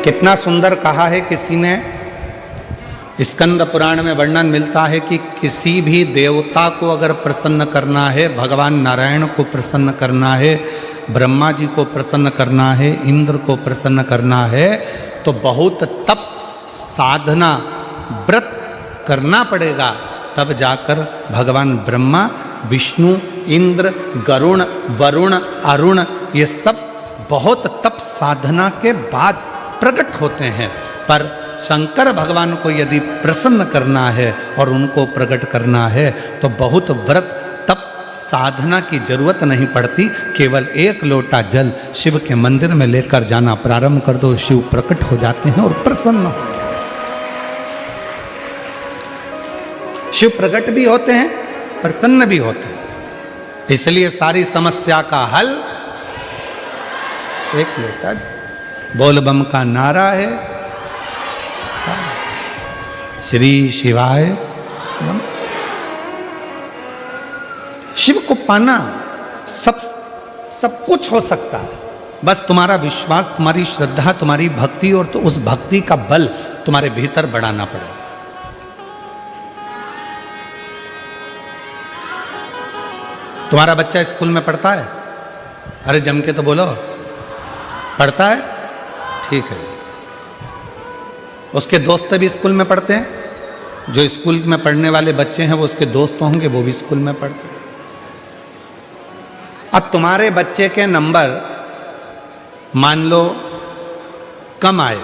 कितना सुंदर कहा है किसी ने, स्कंद पुराण में वर्णन मिलता है कि किसी भी देवता को अगर प्रसन्न करना है, भगवान नारायण को प्रसन्न करना है, ब्रह्मा जी को प्रसन्न करना है, इंद्र को प्रसन्न करना है, तो बहुत तप साधना व्रत करना पड़ेगा। तब जाकर भगवान ब्रह्मा, विष्णु, इंद्र, गरुण, वरुण, अरुण, ये सब बहुत तप साधना के बाद प्रकट होते हैं। पर शंकर भगवान को यदि प्रसन्न करना है और उनको प्रकट करना है तो बहुत व्रत तप साधना की जरूरत नहीं पड़ती। केवल एक लोटा जल शिव के मंदिर में लेकर जाना प्रारंभ कर दो, शिव प्रकट हो जाते हैं और प्रसन्न हो। शिव प्रकट भी होते हैं, प्रसन्न भी होते हैं। इसलिए सारी समस्या का हल एक लोटा जल। बोल बम का नारा है, श्री शिवाय नमः। शिव को पाना सब कुछ हो सकता है, बस तुम्हारा विश्वास, तुम्हारी श्रद्धा, तुम्हारी भक्ति, और तो उस भक्ति का बल तुम्हारे भीतर बढ़ाना पड़ेगा। तुम्हारा बच्चा स्कूल में पढ़ता है? अरे जम के तो बोलो, पढ़ता है? ठीक है। उसके दोस्त भी स्कूल में पढ़ते हैं? जो स्कूल में पढ़ने वाले बच्चे हैं वो उसके दोस्त होंगे, वो भी स्कूल में पढ़ते हैं। अब तुम्हारे बच्चे के नंबर मान लो कम आए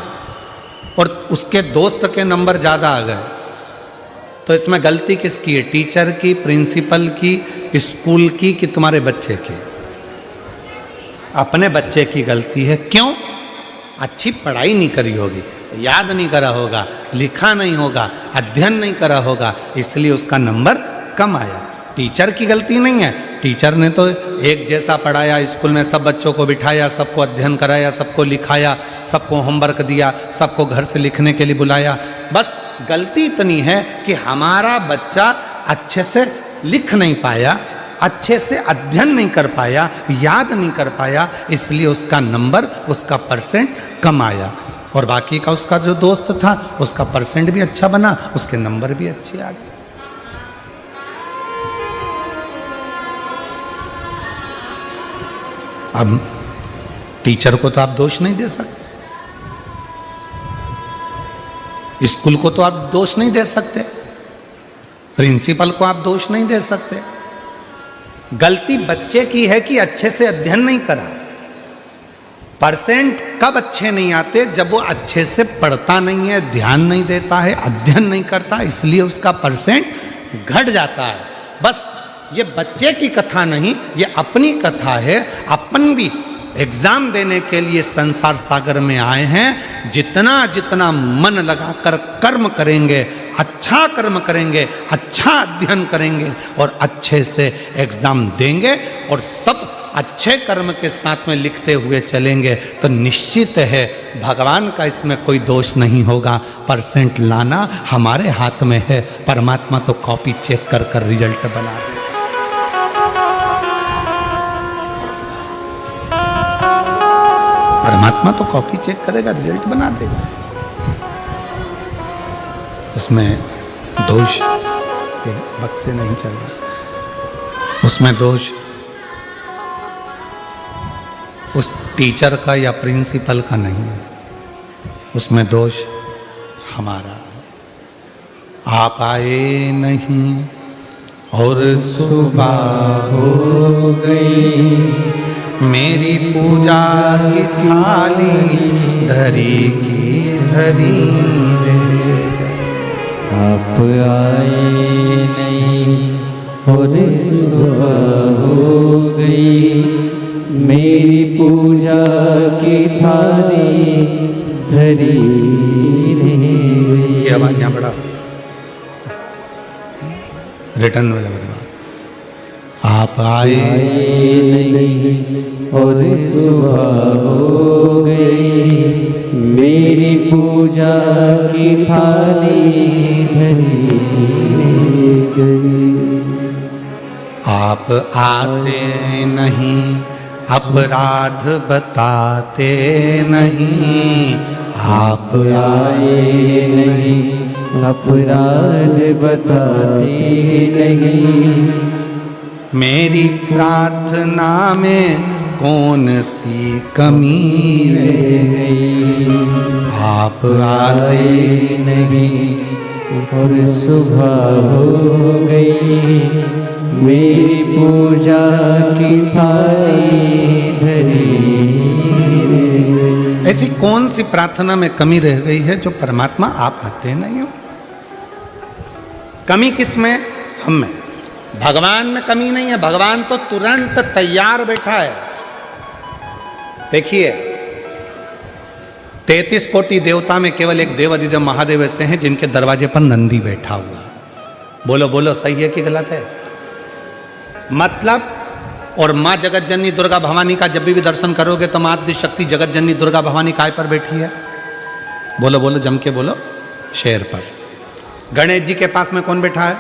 और उसके दोस्त के नंबर ज़्यादा आ गए, तो इसमें गलती किसकी है? टीचर की, प्रिंसिपल की, स्कूल की, कि तुम्हारे बच्चे की? अपने बच्चे की गलती है। क्यों? अच्छी पढ़ाई नहीं करी होगी, याद नहीं करा होगा, लिखा नहीं होगा, अध्ययन नहीं करा होगा, इसलिए उसका नंबर कम आया। टीचर की गलती नहीं है। टीचर ने तो एक जैसा पढ़ाया, स्कूल में सब बच्चों को बिठाया, सबको अध्ययन कराया, सबको लिखाया, सबको होमवर्क दिया, सबको घर से लिखने के लिए बुलाया। बस गलती इतनी है कि हमारा बच्चा अच्छे से लिख नहीं पाया, अच्छे से अध्ययन नहीं कर पाया, याद नहीं कर पाया, इसलिए उसका नंबर, उसका परसेंट कम आया। और बाकी का उसका जो दोस्त था उसका परसेंट भी अच्छा बना, उसके नंबर भी अच्छे आ गए। अब टीचर को तो आप दोष नहीं दे सकते, स्कूल को तो आप दोष नहीं दे सकते, प्रिंसिपल को आप दोष नहीं दे सकते। गलती बच्चे की है कि अच्छे से अध्ययन नहीं करा। परसेंट कब अच्छे नहीं आते? जब वो अच्छे से पढ़ता नहीं है, ध्यान नहीं देता है, अध्ययन नहीं करता, इसलिए उसका परसेंट घट जाता है। बस ये बच्चे की कथा नहीं, ये अपनी कथा है। अपन भी एग्जाम देने के लिए संसार सागर में आए हैं। जितना जितना मन लगाकर कर्म करेंगे, अच्छा कर्म करेंगे, अच्छा अध्ययन करेंगे और अच्छे से एग्जाम देंगे और सब अच्छे कर्म के साथ में लिखते हुए चलेंगे, तो निश्चित है भगवान का इसमें कोई दोष नहीं होगा। परसेंट लाना हमारे हाथ में है, परमात्मा तो कॉपी चेक कर कर रिजल्ट बना दे। परमात्मा तो कॉपी चेक करेगा, रिजल्ट बना देगा। उसमें दोष वक्त से नहीं चल रहा, उसमें दोष उस टीचर का या प्रिंसिपल का नहीं है, उसमें दोष हमारा। आप आए नहीं और सुबह हो गई, मेरी पूजा की थाली धरी की धरी रह गई। आप आए नहीं और सुबह हो गई, मेरी पूजा की थाली धरी रह गई। ये आवाज यहाँ बड़ा रिटर्न वाला बात। आप आए नहीं और सुबह हो गई, मेरी पूजा की थाली धरी गई। आप आते नहीं, अपराध बताते नहीं, आप आए नहीं, अपराध बताते नहीं। मेरी प्रार्थना में कौन सी कमी रह गई, आप आए नहीं और सुबह हो गई, मेरी पूजा की थाली धरी। ऐसी कौन सी प्रार्थना में कमी रह गई है जो परमात्मा आप आते नहीं हो? कमी किस में? हम में। भगवान में कमी नहीं है, भगवान तो तुरंत तैयार बैठा है। देखिए 33 कोटि देवता में केवल एक देव अधिदेव महादेव ऐसे हैं जिनके दरवाजे पर नंदी बैठा हुआ। बोलो बोलो, सही है कि गलत है? मतलब, और माँ जगत जननी दुर्गा भवानी का जब भी दर्शन करोगे तो माँ आदि शक्ति जगत जननी दुर्गा भवानी काय पर बैठी है? बोलो बोलो, जम के बोलो, शेर पर। गणेश जी के पास में कौन बैठा है?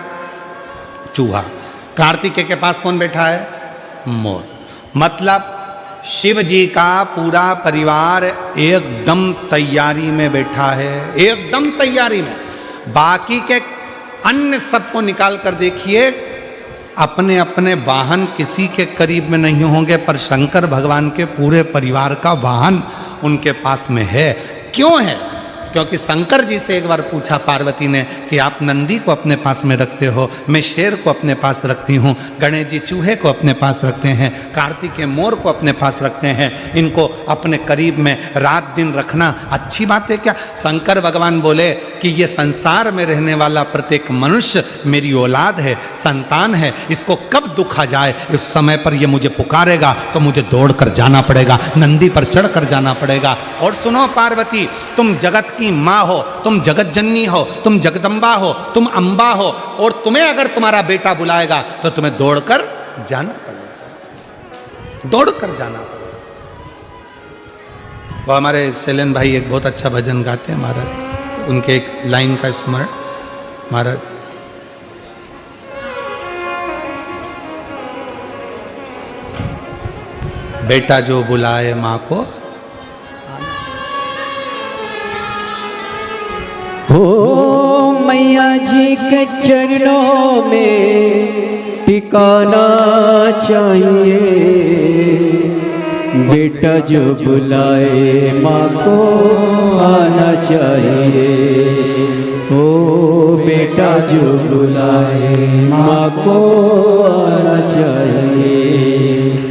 चूहा। कार्तिकेय के पास कौन बैठा है? मोर। मतलब शिव जी का पूरा परिवार एकदम तैयारी में बैठा है, एकदम तैयारी में। बाकी के अन्य सबको निकाल कर देखिए, अपने अपने वाहन किसी के करीब में नहीं होंगे, पर शंकर भगवान के पूरे परिवार का वाहन उनके पास में है। क्यों है? क्योंकि शंकर जी से एक बार पूछा पार्वती ने कि आप नंदी को अपने पास में रखते हो, मैं शेर को अपने पास रखती हूँ, गणेश जी चूहे को अपने पास रखते हैं, कार्तिकेय मोर को अपने पास रखते हैं, इनको अपने करीब में रात दिन रखना अच्छी बात है क्या? शंकर भगवान बोले कि ये संसार में रहने वाला प्रत्येक मनुष्य मेरी औलाद है, संतान है, इसको कब दुख आ जाए इस समय पर ये मुझे पुकारेगा तो मुझे दौड़ कर जाना पड़ेगा, नंदी पर चढ़ कर जाना पड़ेगा। और सुनो पार्वती, तुम जगत की माँ हो, तुम जगत जननी हो, तुम जगदम्बा हो, तुम अम्बा हो, और तुम्हें अगर तुम्हारा बेटा बुलाएगा तो तुम्हें दौड़कर जाना पड़ेगा, दौड़कर जाना पड़ेगा। वो हमारे शैलेन भाई एक बहुत अच्छा भजन गाते हैं महाराज, उनके एक लाइन का स्मरण महाराज। बेटा जो बुलाए माँ को, हो मैया जी के चरणों में टिकाना चाहिए, बेटा जो बुलाए माँ को आना चाहिए। हो बेटा जो बुलाए माँ को आना चाहिए।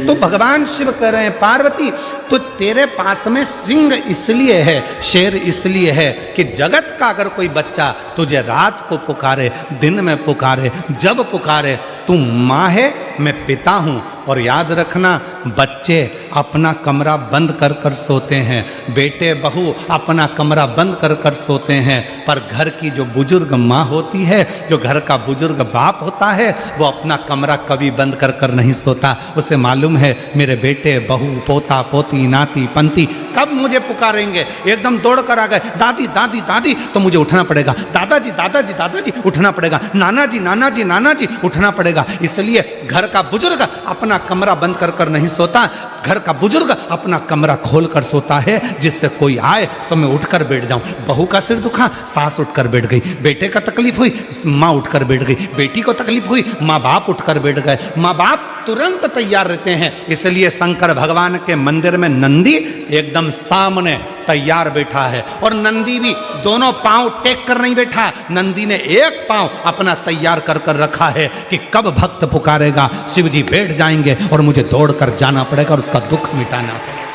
तो भगवान शिव कह रहे हैं पार्वती, तो तेरे पास में सिंह इसलिए है, शेर इसलिए है कि जगत का अगर कोई बच्चा तुझे रात को पुकारे, दिन में पुकारे, जब पुकारे, तू माँ है, मैं पिता हूँ। और याद रखना, बच्चे अपना कमरा बंद कर कर सोते हैं, बेटे बहू अपना कमरा बंद कर कर सोते हैं, पर घर की जो बुजुर्ग माँ होती है, जो घर का बुजुर्ग बाप होता है, वो अपना कमरा कभी बंद कर कर नहीं सोता। उसे मालूम है मेरे बेटे बहू पोता पोती नाती पंती कब मुझे पुकारेंगे। एकदम दौड़ कर आ गए, दादी दादी दादी, तो मुझे उठना पड़ेगा, दादाजी दादाजी दादाजी उठना पड़ेगा, नाना जी नाना जी नाना जी उठना पड़ेगा। इसलिए घर का बुजुर्ग अपना कमरा बंद कर कर नहीं सोता, घर का बुजुर्ग अपना कमरा खोल कर सोता है, जिससे कोई आए तो मैं उठकर बैठ जाऊं। बहू का सिर दुखा, सास उठकर बैठ गई, बेटे का तकलीफ हुई, माँ उठकर बैठ गई, बेटी को तकलीफ हुई, माँ बाप उठकर बैठ गए। माँ बाप तुरंत तैयार रहते हैं। इसलिए शंकर भगवान के मंदिर में नंदी एकदम सामने तैयार बैठा है, और नंदी भी दोनों पांव टेक कर नहीं बैठा, नंदी ने एक पांव अपना तैयार कर कर रखा है कि कब भक्त पुकारेगा शिव जी बैठ जाएंगे और मुझे दौड़ कर जाना पड़ेगा और उसका दुख मिटाना पड़ेगा।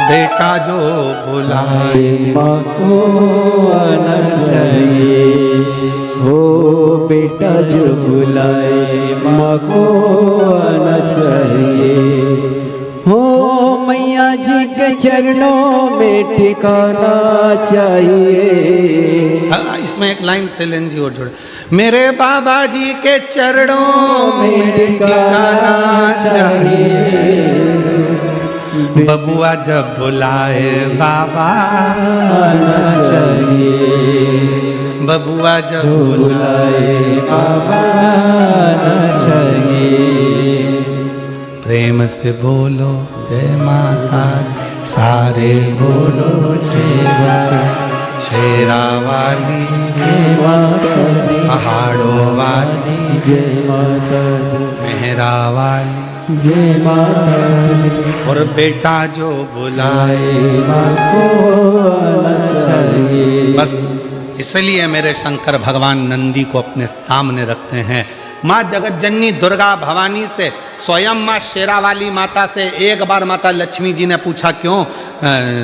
बेटा जो बुलाए माँ को आना चाहिए, हो बेटा जो बुलाए माँ को आना चाहिए। हो मैया जी के चरणों में ठिकाना चाहिए। इसमें एक लाइन शैलेन जी और जोड़े, मेरे बाबा जी के चरणों में ठिकाना चाहिए, बबुआ जब बुलाए बाबा आना चाहिए, बबुआ जब बुलाए बाबा आना चाहिए। प्रेम प्रेम से बोलो जय माता सारे बोलो जय माता शेरा वाली जय माता दी, पहाड़ों वाली जय माता दी, मेहरा वाली जय माता दी। और बेटा जो बुलाए माँ को आना चाहिए। बस इसलिए मेरे शंकर भगवान नंदी को अपने सामने रखते हैं। माँ जगत जननी दुर्गा भवानी से, स्वयं माँ शेरावाली माता से एक बार माता लक्ष्मी जी ने पूछा, क्यों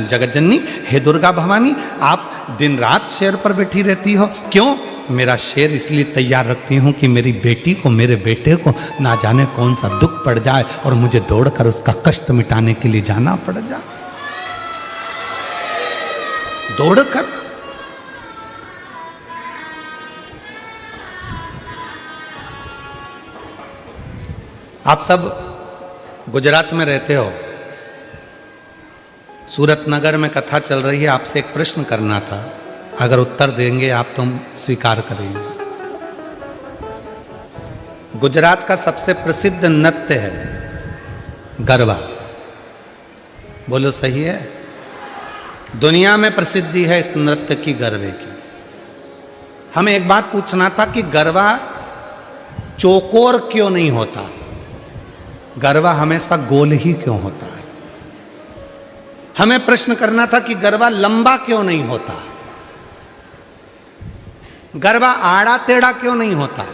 जगत जननी, हे दुर्गा भवानी, आप दिन रात शेर पर बैठी रहती हो, क्यों? मेरा शेर इसलिए तैयार रखती हूँ कि मेरी बेटी को, मेरे बेटे को ना जाने कौन सा दुख पड़ जाए और मुझे दौड़कर उसका कष्ट मिटाने के लिए जाना पड़ जाए। दौड़कर आप सब गुजरात में रहते हो, सूरत नगर में कथा चल रही है, आपसे एक प्रश्न करना था, अगर उत्तर देंगे आप तो स्वीकार करेंगे। गुजरात का सबसे प्रसिद्ध नृत्य है गरबा, बोलो सही है? दुनिया में प्रसिद्धि है इस नृत्य की, गरबे की। हमें एक बात पूछना था कि गरबा चौकोर क्यों नहीं होता, गरबा हमेशा गोल ही क्यों होता है? हमें प्रश्न करना था कि गरबा लंबा क्यों नहीं होता, गरबा आड़ा टेढ़ा क्यों नहीं होता,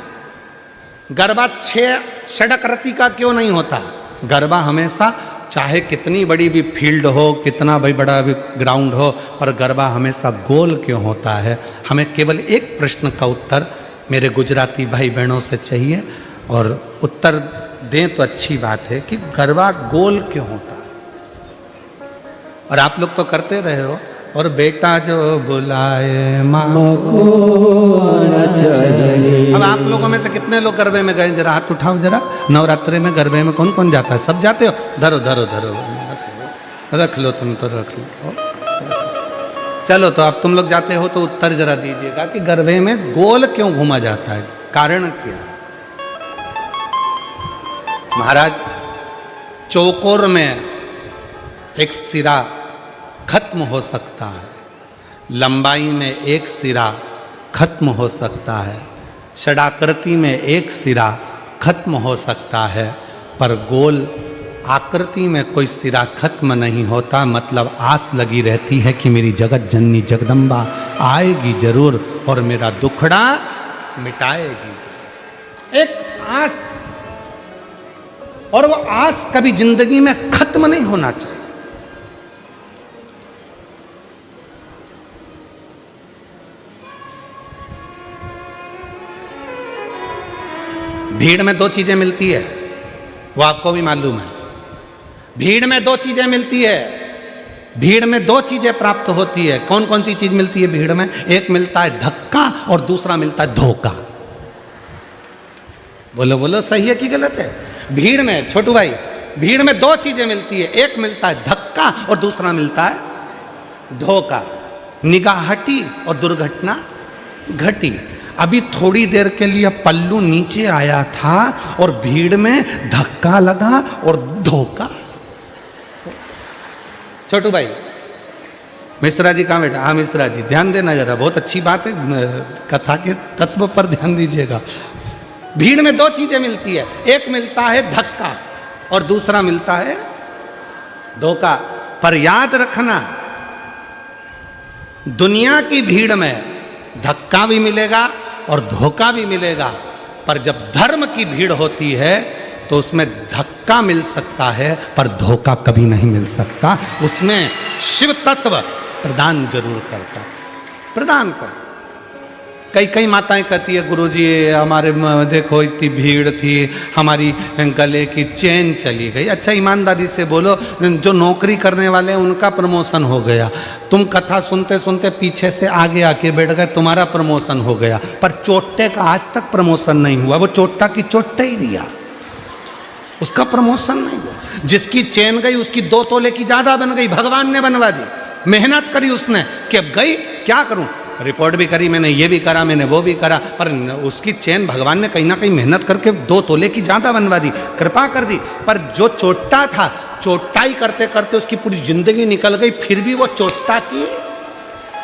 गरबा 6 षडक्रति का क्यों नहीं होता। गरबा हमेशा, चाहे कितनी बड़ी भी फील्ड हो, कितना भी बड़ा भी ग्राउंड हो, पर गरबा हमेशा गोल क्यों होता है? हमें केवल एक प्रश्न का उत्तर मेरे गुजराती भाई बहनों से चाहिए, और उत्तर दें तो अच्छी बात है कि गरबा गोल क्यों होता है। और आप लोग तो करते रहे हो, और बेटा जो बुलाए माँ को आना चाहिए। अब आप लोगों में से कितने लोग गरबे में गए, जरा हाथ उठाओ जरा। नवरात्रि में गरबे में कौन कौन जाता है? सब जाते हो? धरो धरो धरो, रख लो, तुम तो रख लो। चलो, तो अब तुम लोग जाते हो तो उत्तर जरा दीजिएगा कि गरबे में गोल क्यों घूमा जाता है, कारण क्या? महाराज, चौकोर में एक सिरा खत्म हो सकता है, लंबाई में एक सिरा खत्म हो सकता है, षडाकृति में एक सिरा खत्म हो सकता है, पर गोल आकृति में कोई सिरा खत्म नहीं होता। मतलब आस लगी रहती है कि मेरी जगत जननी जगदम्बा आएगी जरूर और मेरा दुखड़ा मिटाएगी। एक आस, और वो आस कभी जिंदगी में खत्म नहीं होना चाहिए। भीड़ में 2 चीजें मिलती है, वो आपको भी मालूम है। भीड़ में 2 चीजें मिलती है, भीड़ में 2 चीजें प्राप्त होती है। कौन कौन सी चीज मिलती है भीड़ में? एक मिलता है धक्का और दूसरा मिलता है धोखा। बोलो बोलो, सही है कि गलत है? भीड़ में, छोटू भाई, भीड़ में 2 चीजें मिलती है, एक मिलता है धक्का और दूसरा मिलता है धोखा। निगाह हटी और दुर्घटना घटी। अभी थोड़ी देर के लिए पल्लू नीचे आया था और भीड़ में धक्का लगा और धोखा। छोटू भाई, मिश्रा जी कहाँ बैठा? हाँ मिश्रा जी, ध्यान देना जरा, बहुत अच्छी बात है, कथा के तत्व पर ध्यान दीजिएगा। भीड़ में 2 चीजें मिलती है, एक मिलता है धक्का और दूसरा मिलता है धोखा। पर याद रखना, दुनिया की भीड़ में धक्का भी मिलेगा और धोखा भी मिलेगा, पर जब धर्म की भीड़ होती है तो उसमें धक्का मिल सकता है पर धोखा कभी नहीं मिल सकता। उसमें शिव तत्व प्रदान जरूर करता, प्रदान कर। कई माताएं कहती है, गुरुजी हमारे देखो इतनी भीड़ थी, हमारी गले की चेन चली गई। अच्छा ईमानदारी से बोलो, जो नौकरी करने वाले हैं उनका प्रमोशन हो गया, तुम कथा सुनते सुनते पीछे से आगे आके बैठ गए, तुम्हारा प्रमोशन हो गया, पर चोट्टे का आज तक प्रमोशन नहीं हुआ। वो चोट्टा की चोट्टा ही रिया, उसका प्रमोशन नहीं हुआ। जिसकी चेन गई उसकी 2 तोले की ज्यादा बन गई, भगवान ने बनवा दी, मेहनत करी उसने कि अब गई, क्या करूं, रिपोर्ट भी करी मैंने, ये भी करा मैंने, वो भी करा, पर उसकी चेन भगवान ने कहीं ना कहीं मेहनत करके 2 तोले की ज्यादा बनवा दी, कृपा कर दी। पर जो चोट्टा था, चोट्टाई करते करते उसकी पूरी जिंदगी निकल गई, फिर भी वो चोट्टा की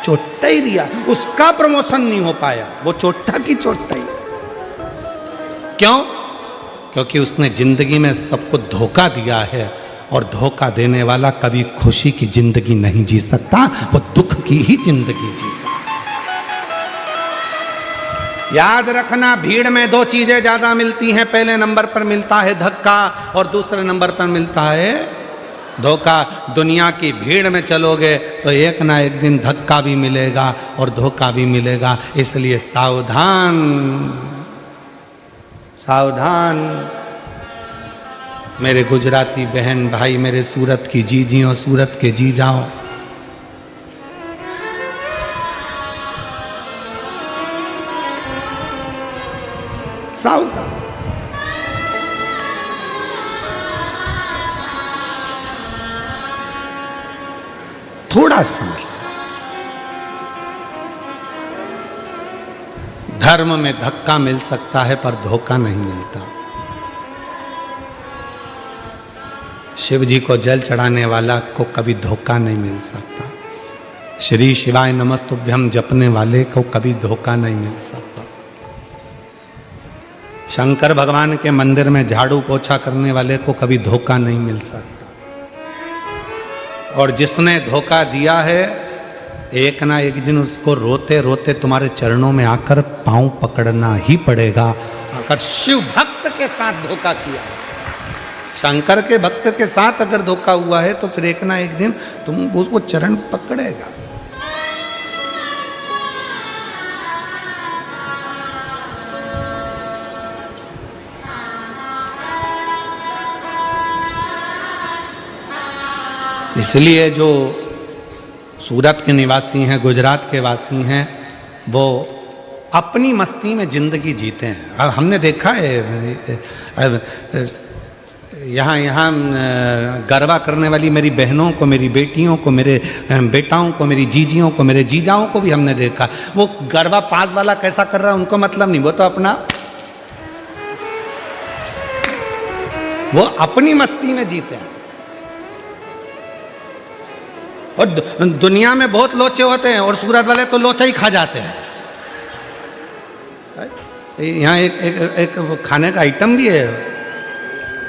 चोट्टा ही रिया, उसका प्रमोशन नहीं हो पाया, वो चोट्टा की चोट्टा ही। क्यों? क्योंकि उसने जिंदगी में सबको धोखा दिया है, और धोखा देने वाला कभी खुशी की जिंदगी नहीं जी सकता, वो दुख की ही जिंदगी जीता। याद रखना, भीड़ में 2 चीजें ज्यादा मिलती हैं। पहले नंबर पर मिलता है धक्का, और दूसरे नंबर पर मिलता है धोखा। दुनिया की भीड़ में चलोगे तो एक ना एक दिन धक्का भी मिलेगा और धोखा भी मिलेगा, इसलिए सावधान सावधान। मेरे गुजराती बहन भाई, मेरे सूरत की जीजियों, सूरत के जी जाओ, सावधान। थोड़ा समझ, धर्म में धक्का मिल सकता है पर धोखा नहीं मिलता। शिव जी को जल चढ़ाने वाला को कभी धोखा नहीं मिल सकता। श्री शिवाय नमस्तुभ्यम जपने वाले को कभी धोखा नहीं मिल सकता। शंकर भगवान के मंदिर में झाड़ू पोछा करने वाले को कभी धोखा नहीं मिल सकता। और जिसने धोखा दिया है, एक ना एक दिन उसको रोते रोते तुम्हारे चरणों में आकर पांव पकड़ना ही पड़ेगा। अगर शिव भक्त के साथ धोखा किया, शंकर के भक्त के साथ अगर धोखा हुआ है, तो फिर एक ना एक दिन तुम वो चरण पकड़ेगा। इसलिए जो सूरत के निवासी हैं, गुजरात के वासी हैं, वो अपनी मस्ती में जिंदगी जीते हैं। अब हमने देखा है यहाँ गरबा करने वाली मेरी बहनों को, मेरी बेटियों को, मेरे बेटाओं को, मेरी जीजियों को, मेरे जीजाओं को भी हमने देखा। वो गरबा पास वाला कैसा कर रहा है उनको मतलब नहीं, वो तो वो अपनी मस्ती में जीते हैं। और दुनिया में बहुत लोचे होते हैं, और सूरत वाले तो लोचा ही खा जाते हैं। यहाँ एक खाने का आइटम भी है,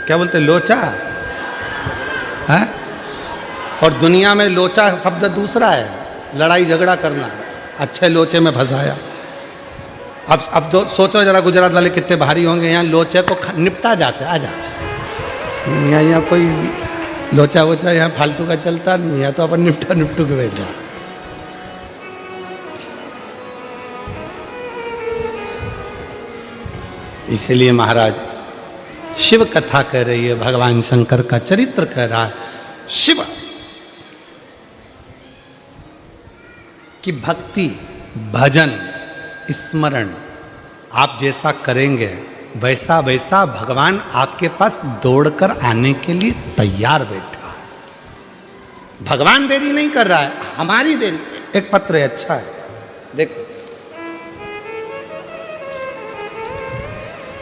क्या बोलते हैं, लोचा है। और दुनिया में लोचा शब्द दूसरा है, लड़ाई झगड़ा करना। अच्छे लोचे में फंसाया। अब तो सोचो जरा, गुजरात वाले कितने भारी होंगे। यहाँ लोचे तो निपटा जाते, आ जा। यहाँ कोई लोचा वोचा यहाँ फालतू का चलता नहीं है, तो अपन निपटू के बैठा। इसलिए महाराज शिव कथा कह रही है, भगवान शंकर का चरित्र कह रहा है। शिव की भक्ति, भजन, स्मरण आप जैसा करेंगे, वैसा वैसा भगवान आपके पास दौड़कर आने के लिए तैयार बैठा है। भगवान देरी नहीं कर रहा है, हमारी देरी। एक पत्र है, अच्छा है, देखो।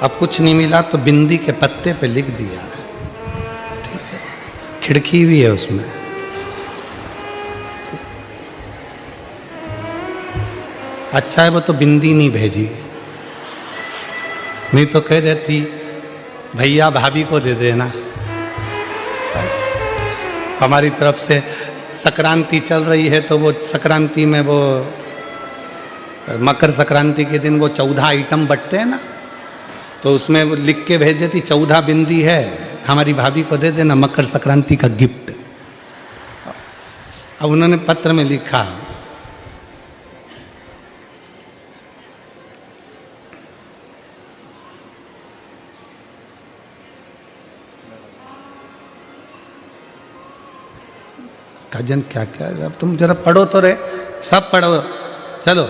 अब कुछ नहीं मिला तो बिंदी के पत्ते पे लिख दिया, ठीक है। खिड़की भी है उसमें। अच्छा है वो तो बिंदी नहीं भेजी, नहीं तो कह देती भैया भाभी को दे देना। हमारी तरफ से संक्रांति चल रही है, तो वो संक्रांति में वो मकर संक्रांति के दिन वो 14 आइटम बंटते हैं ना, तो उसमें वो लिख के भेज देती 14 बिंदी है, हमारी भाभी को दे देना, मकर संक्रांति का गिफ्ट। अब उन्होंने पत्र में लिखा, काजन क्या क्या, अब तुम जरा पढ़ो तो रे, सब पढ़ो, चलो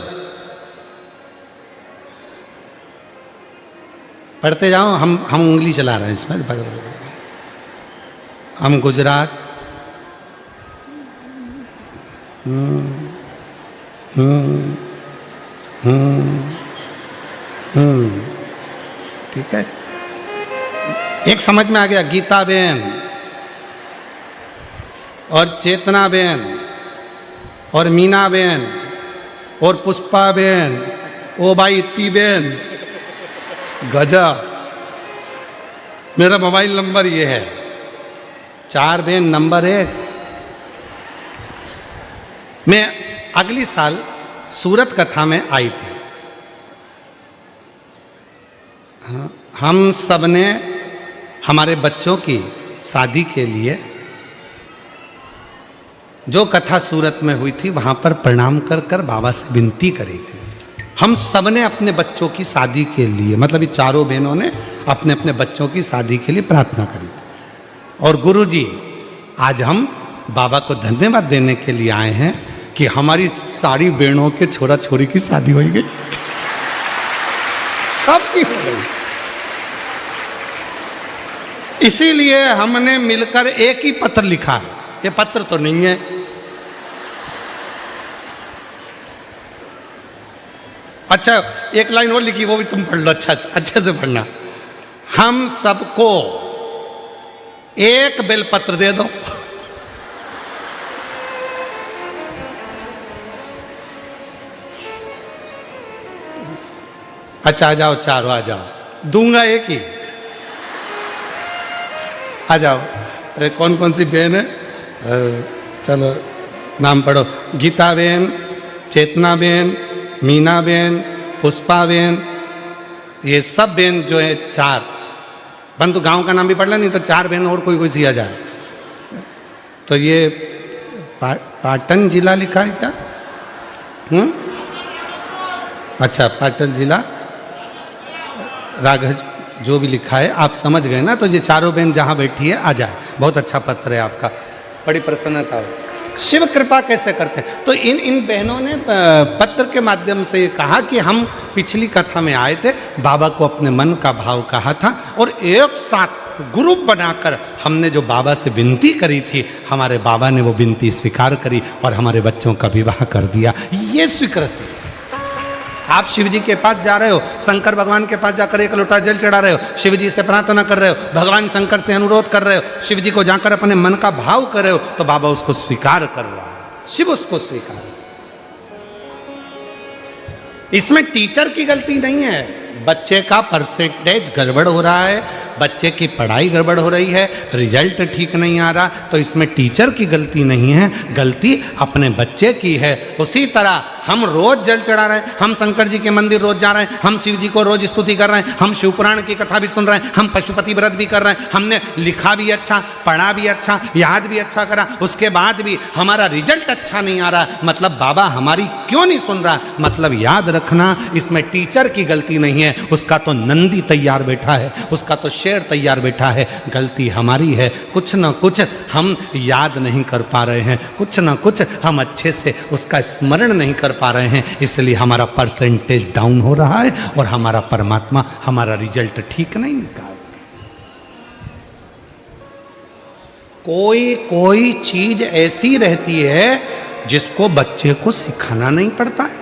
पढ़ते जाओ। हम उंगली चला रहे हैं इसमें। हम गुजरात, ठीक है, एक समझ में आ गया। गीता बेन और चेतना बेन और मीना बेन और पुष्पा बेन, ओ भाई इत्ती बेन, गजा। मेरा मोबाइल नंबर ये है 4 बेन नंबर 1। मैं अगली साल सूरत कथा में आई थी। हम सब ने हमारे बच्चों की शादी के लिए जो कथा सूरत में हुई थी वहां पर प्रणाम कर कर बाबा से विनती करी थी। हम सब ने अपने बच्चों की शादी के लिए, मतलब ये चारों बहनों ने अपने अपने बच्चों की शादी के लिए प्रार्थना करी थी। और गुरुजी आज हम बाबा को धन्यवाद देने के लिए आए हैं कि हमारी सारी बहनों के छोरा छोरी की शादी हो गई, सबकी हो गई। इसीलिए हमने मिलकर एक ही पत्र लिखा है। ये पत्र तो नहीं है, अच्छा एक लाइन और लिखी, वो भी तुम पढ़ लो, अच्छे से पढ़ना। हम सबको एक बेलपत्र दे दो। अच्छा आ जाओ, चारों आ जाओ, दूंगा एक ही। आ जाओ, कौन कौन सी बहन है? चलो नाम पढ़ो। गीता बहन, चेतना बहन, मीना बहन, पुष्पा बहन, ये सब बहन जो है 4। परंतु गांव का नाम भी पढ़ लें, नहीं तो 4 बहन और कोई सी आ जाए। तो ये पाटन जिला लिखा है क्या? अच्छा, पाटन जिला राघव जो भी लिखा है आप समझ गए ना। तो ये चारों बहन जहाँ बैठी है आ जाए। बहुत अच्छा पत्र है आपका, बड़ी प्रसन्नता हो। शिव कृपा कैसे करते हैं? तो इन बहनों ने पत्र के माध्यम से कहा कि हम पिछली कथा में आए थे, बाबा को अपने मन का भाव कहा था और एक साथ ग्रुप बनाकर हमने जो बाबा से विनती करी थी, हमारे बाबा ने वो विनती स्वीकार करी और हमारे बच्चों का विवाह कर दिया। ये स्वीकृति। आप शिव जी के पास जा रहे हो, शंकर भगवान के पास जाकर एक लोटा जल चढ़ा रहे हो, शिव जी से प्रार्थना कर रहे हो, भगवान शंकर से अनुरोध कर रहे हो, शिव जी को जाकर अपने मन का भाव कर रहे हो, तो बाबा उसको स्वीकार कर रहा है, शिव उसको स्वीकार। इसमें टीचर की गलती नहीं है। बच्चे का परसेंटेज गड़बड़ हो रहा है, बच्चे की पढ़ाई गड़बड़ हो रही है, रिजल्ट ठीक नहीं आ रहा, तो इसमें टीचर की गलती नहीं है, गलती अपने बच्चे की है। उसी तरह हम रोज जल चढ़ा रहे हैं, हम शंकर जी के मंदिर रोज जा रहे हैं, हम शिव जी को रोज स्तुति कर रहे हैं, हम शिवपुराण की कथा भी सुन रहे हैं, हम पशुपति व्रत भी कर रहे हैं, हमने लिखा भी अच्छा, पढ़ा भी अच्छा, याद भी अच्छा करा, उसके बाद भी हमारा रिजल्ट अच्छा नहीं आ रहा, मतलब बाबा हमारी क्यों नहीं सुन रहा? मतलब याद रखना, इसमें टीचर की गलती नहीं है, उसका तो नंदी तैयार बैठा है, उसका तो शेर तैयार बैठा है, गलती हमारी है। कुछ ना कुछ हम याद नहीं कर पा रहे हैं, कुछ ना कुछ हम अच्छे से उसका स्मरण नहीं कर पा रहे हैं, इसलिए हमारा परसेंटेज डाउन हो रहा है और हमारा परमात्मा हमारा रिजल्ट ठीक नहीं निकाल। कोई चीज ऐसी रहती है जिसको बच्चे को सिखाना नहीं पड़ता है,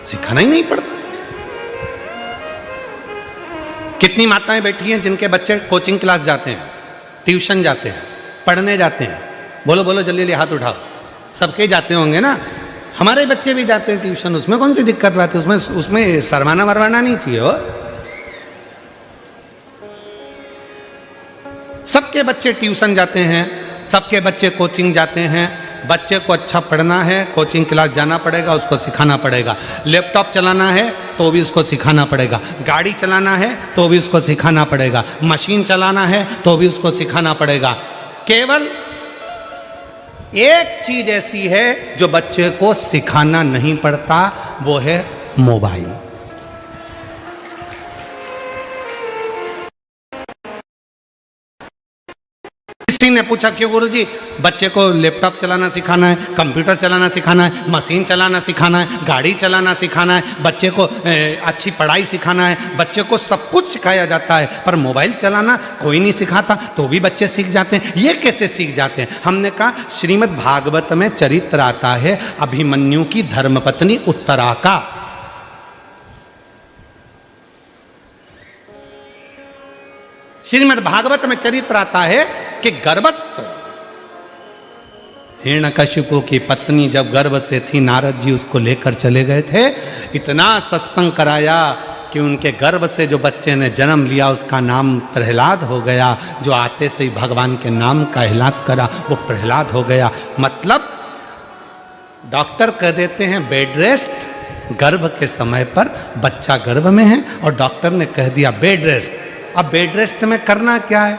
सिखाना ही नहीं पड़ता। कितनी माताएं बैठी हैं जिनके बच्चे कोचिंग क्लास जाते हैं, ट्यूशन जाते हैं, पढ़ने जाते हैं? बोलो बोलो जल्दी जल्दी हाथ उठाओ। सबके जाते होंगे ना, हमारे बच्चे भी जाते हैं ट्यूशन, उसमें कौन सी दिक्कत बात है? उसमें शर्माना वरमाना नहीं चाहिए हो। सबके बच्चे ट्यूशन जाते हैं, सबके बच्चे कोचिंग जाते हैं। बच्चे को अच्छा पढ़ना है, कोचिंग क्लास जाना पड़ेगा, उसको सिखाना पड़ेगा। लैपटॉप चलाना है तो भी उसको सिखाना पड़ेगा, गाड़ी चलाना है तो भी उसको सिखाना पड़ेगा, मशीन चलाना है तो भी उसको सिखाना पड़ेगा। केवल एक चीज ऐसी है जो बच्चे को सिखाना नहीं पड़ता, वो है मोबाइल। किसी ने पूछा क्यों गुरुजी, बच्चे को लैपटॉप चलाना सिखाना है, कंप्यूटर चलाना सिखाना है, मशीन चलाना सिखाना है, गाड़ी चलाना सिखाना है, बच्चे को अच्छी पढ़ाई सिखाना है, बच्चे को सब कुछ सिखाया जाता है, पर मोबाइल चलाना कोई नहीं सिखाता तो भी बच्चे सीख जाते हैं। ये कैसे सीख जाते हैं? हमने कहा श्रीमद् भागवत में चरित्र आता है अभिमन्यु की धर्मपत्नी उत्तरा का। श्रीमद् भागवत में चरित्र आता है कि गर्भस्थ हिरण्यकशिपु की पत्नी जब गर्भ से थी, नारद जी उसको लेकर चले गए थे, इतना सत्संग कराया कि उनके गर्भ से जो बच्चे ने जन्म लिया उसका नाम प्रहलाद हो गया। जो आते से ही भगवान के नाम का एहलाद करा वो प्रहलाद हो गया। मतलब डॉक्टर कह देते हैं बेड रेस्ट गर्भ के समय पर, बच्चा गर्भ में है और डॉक्टर ने कह दिया बेड रेस्ट। अब बेड रेस्ट में करना क्या है?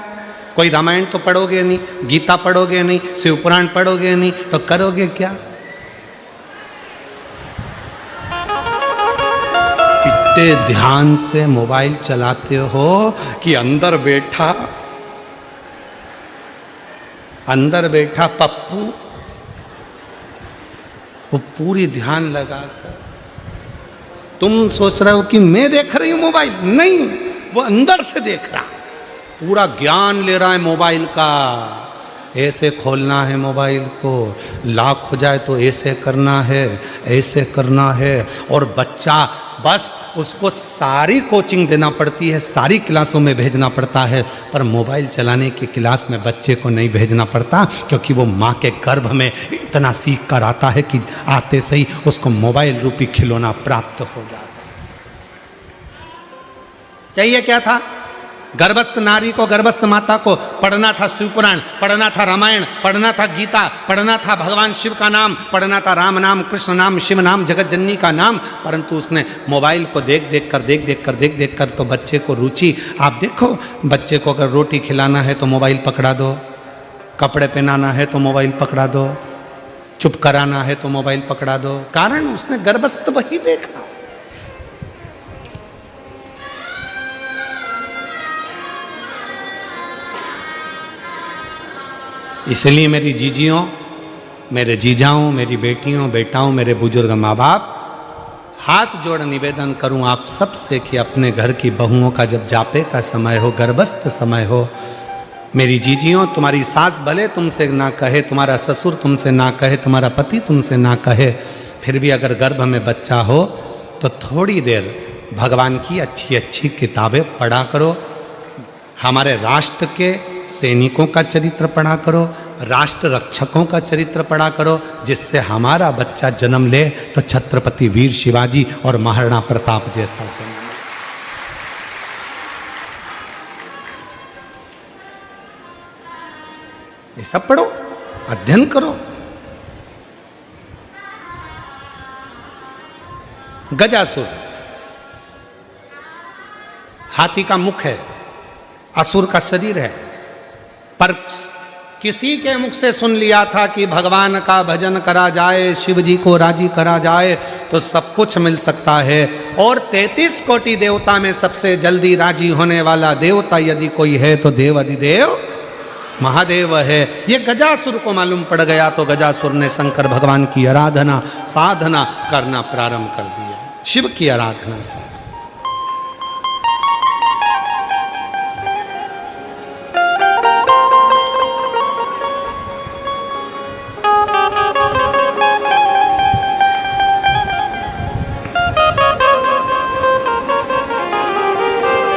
कोई रामायण तो पढ़ोगे नहीं, गीता पढ़ोगे नहीं, शिव पुराण पढ़ोगे नहीं, तो करोगे क्या? इतने ध्यान से मोबाइल चलाते हो कि अंदर बैठा पप्पू वो पूरी ध्यान लगाकर, तुम सोच रहे हो कि मैं देख रही हूं मोबाइल, नहीं, वो अंदर से देख रहा, पूरा ज्ञान ले रहा है मोबाइल का। ऐसे खोलना है मोबाइल को, लॉक हो जाए तो ऐसे करना है, ऐसे करना है। और बच्चा बस उसको सारी कोचिंग देना पड़ती है, सारी क्लासों में भेजना पड़ता है, पर मोबाइल चलाने की क्लास में बच्चे को नहीं भेजना पड़ता, क्योंकि वो माँ के गर्भ में इतना सीख कर आता है कि आते से ही उसको मोबाइल रूपी खिलौना प्राप्त हो जाता है। चाहिए क्या था? गर्भस्थ नारी को, गर्भस्थ माता को पढ़ना था शिव पुराण, पढ़ना था रामायण, पढ़ना था गीता, पढ़ना था भगवान शिव का नाम, पढ़ना था राम नाम, कृष्ण नाम, शिव नाम, जगत जननी का नाम। परंतु उसने मोबाइल को देख देख कर तो बच्चे को रुचि, आप देखो बच्चे को अगर रोटी खिलाना है तो मोबाइल पकड़ा दो, कपड़े पहनाना है तो मोबाइल पकड़ा दो, चुप कराना है तो मोबाइल पकड़ा दो। कारण उसने गर्भस्थ वही देखा। इसलिए मेरी जीजियों, मेरे जीजाओं, मेरी बेटियों, बेटाओं, मेरे बुजुर्ग माँ बाप, हाथ जोड़ निवेदन करूं आप सबसे कि अपने घर की बहुओं का जब जापे का समय हो, गर्भस्थ समय हो, मेरी जीजियों, तुम्हारी सास भले तुमसे ना कहे, तुम्हारा ससुर तुमसे ना कहे, तुम्हारा पति तुमसे ना कहे, फिर भी अगर गर्भ में बच्चा हो तो थोड़ी देर भगवान की अच्छी अच्छी किताबें पढ़ा करो। हमारे राष्ट्र के सैनिकों का चरित्र पढ़ा करो, राष्ट्र रक्षकों का चरित्र पढ़ा करो, जिससे हमारा बच्चा जन्म ले तो छत्रपति वीर शिवाजी और महाराणा प्रताप जैसा जन्म। ये सब पढ़ो, अध्ययन करो। गजासुर हाथी का मुख है, असुर का शरीर है, पर किसी के मुख से सुन लिया था कि भगवान का भजन करा जाए, शिव जी को राजी करा जाए तो सब कुछ मिल सकता है। और 33 कोटि देवता में सबसे जल्दी राजी होने वाला देवता यदि कोई है तो देव अधिदेव महादेव है। ये गजासुर को मालूम पड़ गया तो गजासुर ने शंकर भगवान की आराधना साधना करना प्रारंभ कर दिया, शिव की आराधना से।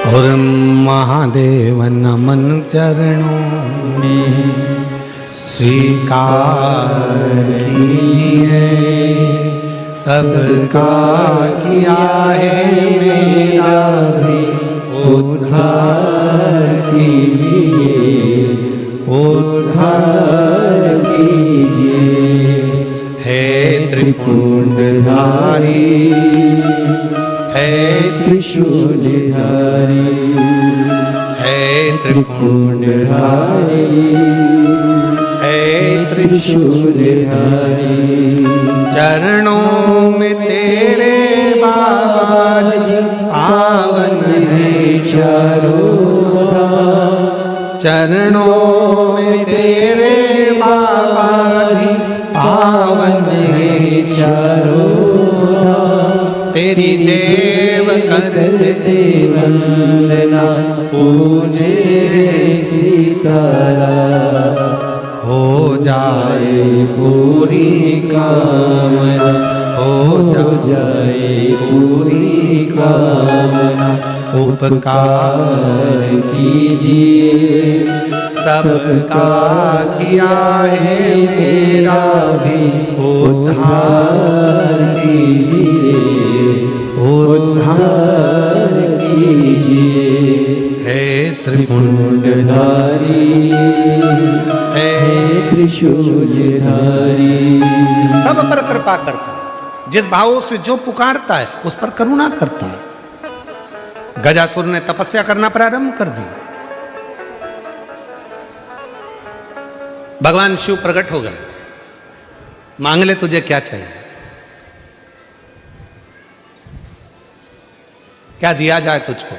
और महादेव नमन चरणों में स्वीकार कीजिए, सबका किया है मेरा भी उद्धार कीजिए, उद्धार कीजिए। हे त्रिपुंडधारी, हे त्रिशूलधारी, हे त्रिपुंडधारी, हे त्रिशूलधारी। चरणों में तेरे बाबा जी पावन है चारों धाम, चरणों में तेरे देव करते वंदना पूजे सीताराम हो जाए पूरी कामना हो जाए पूरी कामना उपकार कीजिए सबका किया है मेरा भी उद्धार कीजिए उद्धार कीजिए है त्रिपुंडधारी हे त्रिशूलधारी सब पर कृपा करता है। जिस भाव से जो पुकारता है उस पर करुणा करता है। गजासुर ने तपस्या करना प्रारंभ कर दी। भगवान शिव प्रकट हो गए, मांग ले तुझे क्या चाहिए, क्या दिया जाए तुझको।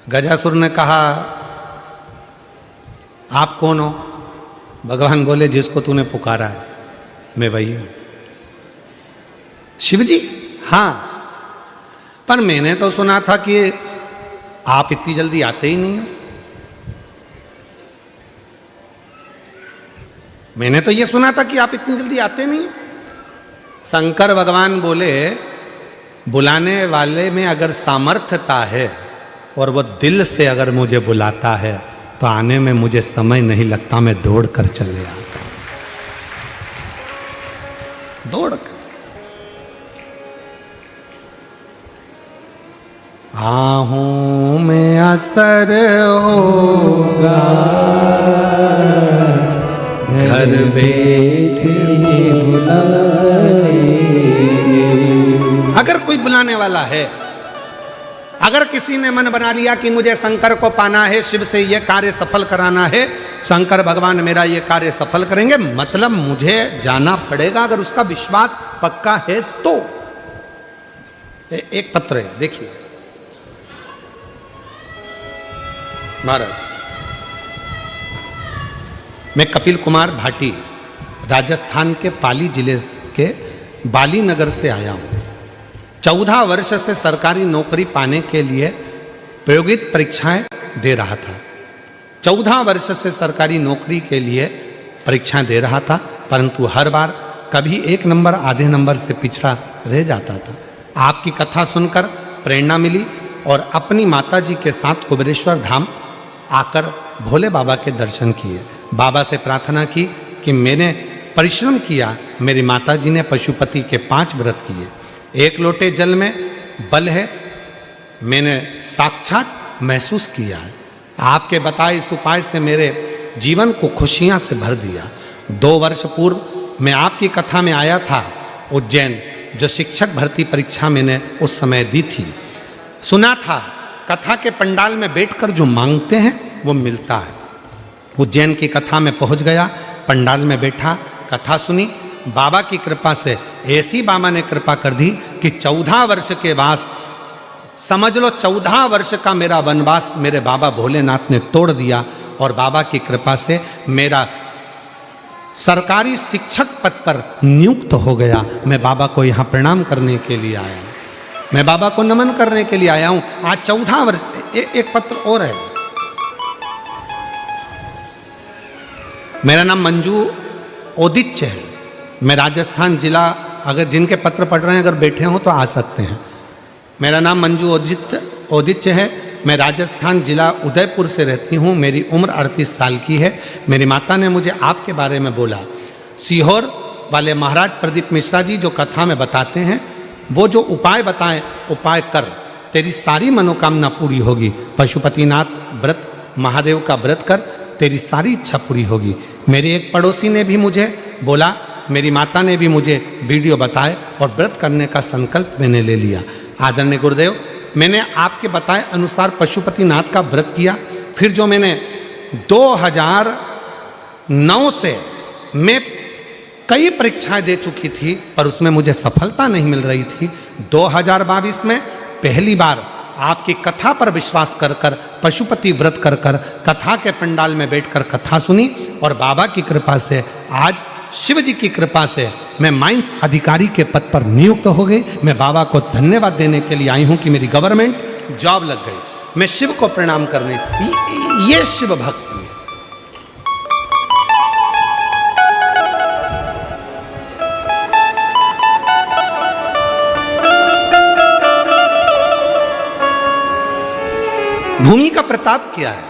गजासुर ने कहा आप कौन हो। भगवान बोले जिसको तूने पुकारा है मैं वही हूं। शिवजी हाँ, पर मैंने तो सुना था कि आप इतनी जल्दी आते ही नहीं हो। मैंने तो ये सुना था कि आप इतनी जल्दी आते नहीं हो। शंकर भगवान बोले बुलाने वाले में अगर सामर्थ्यता है और वो दिल से अगर मुझे बुलाता है तो आने में मुझे समय नहीं लगता, मैं दौड़ कर चले आता हूं, दौड़ कर। आहूं में असर होगा घर बैठे बुलाएंगे। अगर कोई बुलाने वाला है, अगर किसी ने मन बना लिया कि मुझे शंकर को पाना है, शिव से यह कार्य सफल कराना है, शंकर भगवान मेरा यह कार्य सफल करेंगे, मतलब मुझे जाना पड़ेगा। अगर उसका विश्वास पक्का है तो एक पत्र है, देखिए महाराज। मैं कपिल कुमार भाटी राजस्थान के पाली जिले के बाली नगर से आया हूं। 14 वर्ष से सरकारी नौकरी पाने के लिए प्रायोगिक परीक्षाएं दे रहा था। 14 वर्ष से सरकारी नौकरी के लिए परीक्षाएं दे रहा था, परंतु हर बार कभी 1 नंबर आधे नंबर से पिछड़ा रह जाता था। आपकी कथा सुनकर प्रेरणा मिली और अपनी माताजी के साथ कुबेरेश्वर धाम आकर भोले बाबा के दर्शन किए। बाबा से प्रार्थना की कि मैंने परिश्रम किया, मेरी माताजी ने पशुपति के 5 व्रत किए, 1 लोटे जल में बल है, मैंने साक्षात महसूस किया है। आपके बताए इस उपाय से मेरे जीवन को खुशियां से भर दिया। 2 वर्ष पूर्व मैं आपकी कथा में आया था उज्जैन, जो शिक्षक भर्ती परीक्षा मैंने उस समय दी थी। सुना था कथा के पंडाल में बैठकर जो मांगते हैं वो मिलता है। उज्जैन की कथा में पहुंच गया, पंडाल में बैठा, कथा सुनी। बाबा की कृपा से ऐसी बाबा ने कृपा कर दी कि 14 वर्ष के बाद, समझ लो 14 वर्ष का मेरा वनवास मेरे बाबा भोलेनाथ ने तोड़ दिया और बाबा की कृपा से मेरा सरकारी शिक्षक पद पर नियुक्त हो गया। मैं बाबा को यहाँ प्रणाम करने के लिए आया हूँ, मैं बाबा को नमन करने के लिए आया हूँ। आज 14 वर्ष। एक पत्र और है। मेरा नाम मंजू ओदिच्य है, मैं राजस्थान जिला, अगर जिनके पत्र पढ़ रहे हैं अगर बैठे हों तो आ सकते हैं। मेरा नाम मंजू ओदिच्य है, मैं राजस्थान जिला उदयपुर से रहती हूँ। मेरी उम्र 38 साल की है। मेरी माता ने मुझे आपके बारे में बोला। सीहोर वाले महाराज प्रदीप मिश्रा जी जो कथा में बताते हैं, वो जो उपाय बताएं, उपाय कर, तेरी सारी मनोकामना पूरी होगी। पशुपतिनाथ व्रत, महादेव का व्रत कर, तेरी सारी इच्छा पूरी होगी। मेरे एक पड़ोसी ने भी मुझे बोला, मेरी माता ने भी मुझे वीडियो बताए और व्रत करने का संकल्प मैंने ले लिया। आदरणीय गुरुदेव, मैंने आपके बताए अनुसार पशुपतिनाथ का व्रत किया। फिर जो मैंने 2009 से मैं कई परीक्षाएं दे चुकी थी पर उसमें मुझे सफलता नहीं मिल रही थी। 2022 में पहली बार आपकी कथा पर विश्वास कर कर, पशुपति व्रत कर कर, कथा के पंडाल में बैठकर कथा सुनी और बाबा की कृपा से आज शिव जी की कृपा से मैं माइंस अधिकारी के पद पर नियुक्त हो गई। मैं बाबा को धन्यवाद देने के लिए आई हूं कि मेरी गवर्नमेंट जॉब लग गई। मैं शिव को प्रणाम करने, ये शिव भक्ति है। भूमि का प्रताप क्या है?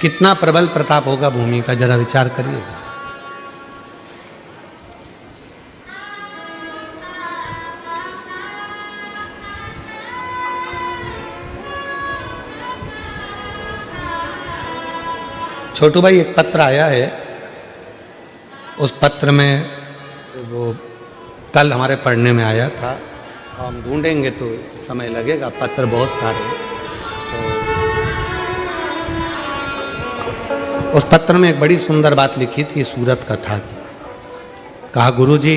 कितना प्रबल प्रताप होगा भूमि का, जरा विचार करिएगा। छोटू भाई, एक पत्र आया है, उस पत्र में वो कल हमारे पढ़ने में आया था, हम ढूंढेंगे तो समय लगेगा, पत्र बहुत सारे हैं। उस पत्र में एक बड़ी सुंदर बात लिखी थी सूरत कथा की। कहा, गुरुजी,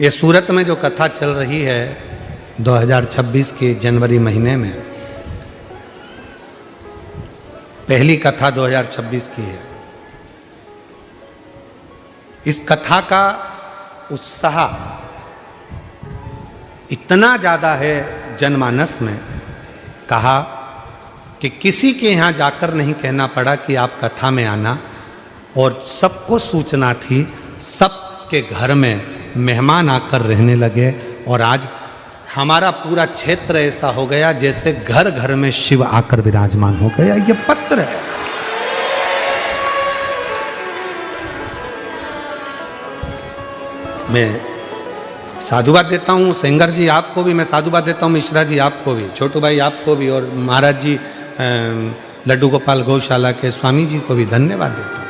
ये सूरत में जो कथा चल रही है 2026 के जनवरी महीने में, पहली कथा 2026 की है। इस कथा का उत्साह इतना ज़्यादा है जनमानस में, कहा कि किसी के यहाँ जाकर नहीं कहना पड़ा कि आप कथा में आना, और सबको सूचना थी, सबके घर में मेहमान आकर रहने लगे। और आज हमारा पूरा क्षेत्र ऐसा हो गया जैसे घर घर में शिव आकर विराजमान हो गया। ये पत्र है। मैं साधुवाद देता हूँ सेंगर जी आपको भी, मैं साधुवाद देता हूँ मिश्रा जी आपको भी, छोटू भाई आपको भी, और महाराज जी लड्डू गोपाल गौशाला के स्वामी जी को भी धन्यवाद देता हूँ।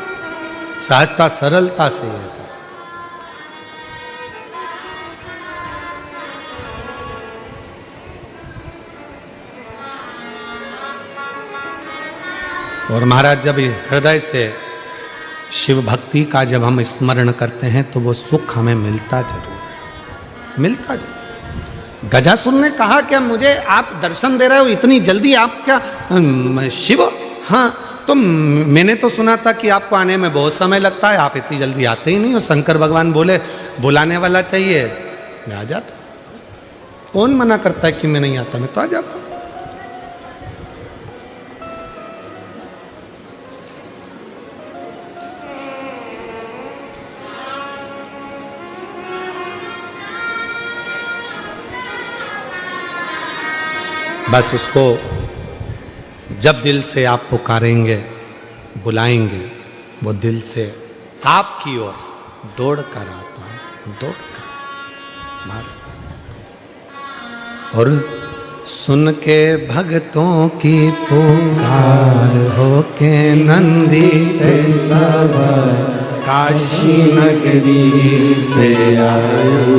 सहजता सरलता से है। और महाराज, जब हृदय से शिव भक्ति का जब हम स्मरण करते हैं तो वो सुख हमें मिलता जरूर है, मिलता जरूर। गजासुर ने कहा कि मुझे आप दर्शन दे रहे हो इतनी जल्दी, आप क्या शिव? हाँ, तो मैंने तो सुना था कि आपको आने में बहुत समय लगता है, आप इतनी जल्दी आते ही नहीं हो। शंकर भगवान बोले, बुलाने वाला चाहिए, मैं आ जाता। कौन मना करता है कि मैं नहीं आता? मैं तो आ जाता। बस उसको जब दिल से आप पुकारेंगे, बुलाएंगे, वो दिल से आपकी ओर दौड़ कर आता है, दौड़ कर। और सुन के भक्तों की पुकार हो के नंदी पे सवार, काशी नगरी से आयो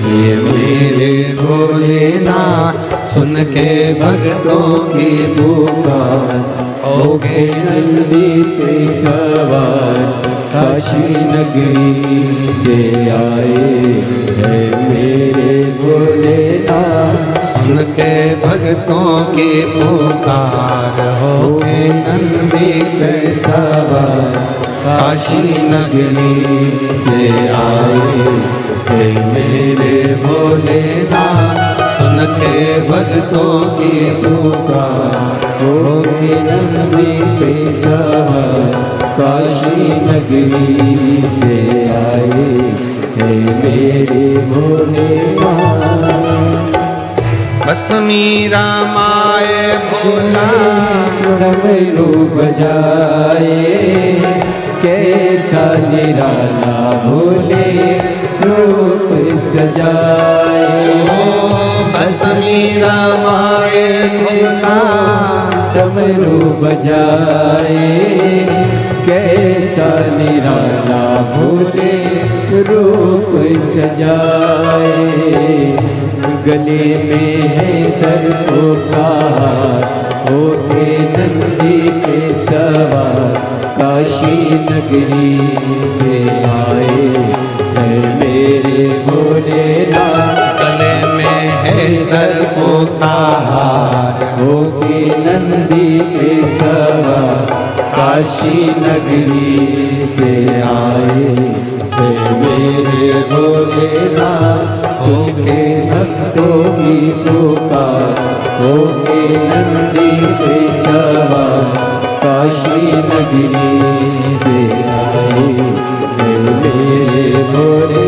ये मेरे भोलेनाथ। सुन के भक्तों की पुकार हो के नंदी पे सवार, काशी नगरी से आए है मेरे भोलेनाथ। सुन के भक्तों की पुकार हो के नंदी पे सवार, काशी नगरी से आए हे मेरे भोलेनाथ। सुन के भक्तों की पुकार हो के नंदी पे सवार, काशी नगरी से आए हे मेरे भोलेनाथ। बस मीरा माए भोला डमरू बजाए, कैसा निराला भोले रूप सजाए। बस मीरा माए भोला डमरू बजाए, कैसा निराला भोले रूप सजाए। गले में है सर्पों का हार, होके नंदी पे सवार, काशी नगरी से आए है मेरे भोलेनाथ। गले में है सर्प को ताहार हो के नंदी के सवार काशी नगरी से आए हे मेरे भोलेनाथ सुन के भक्तों की पुकार हो के नंदी के सवार काशी नगरी से आए हे मेरे भोलेनाथ।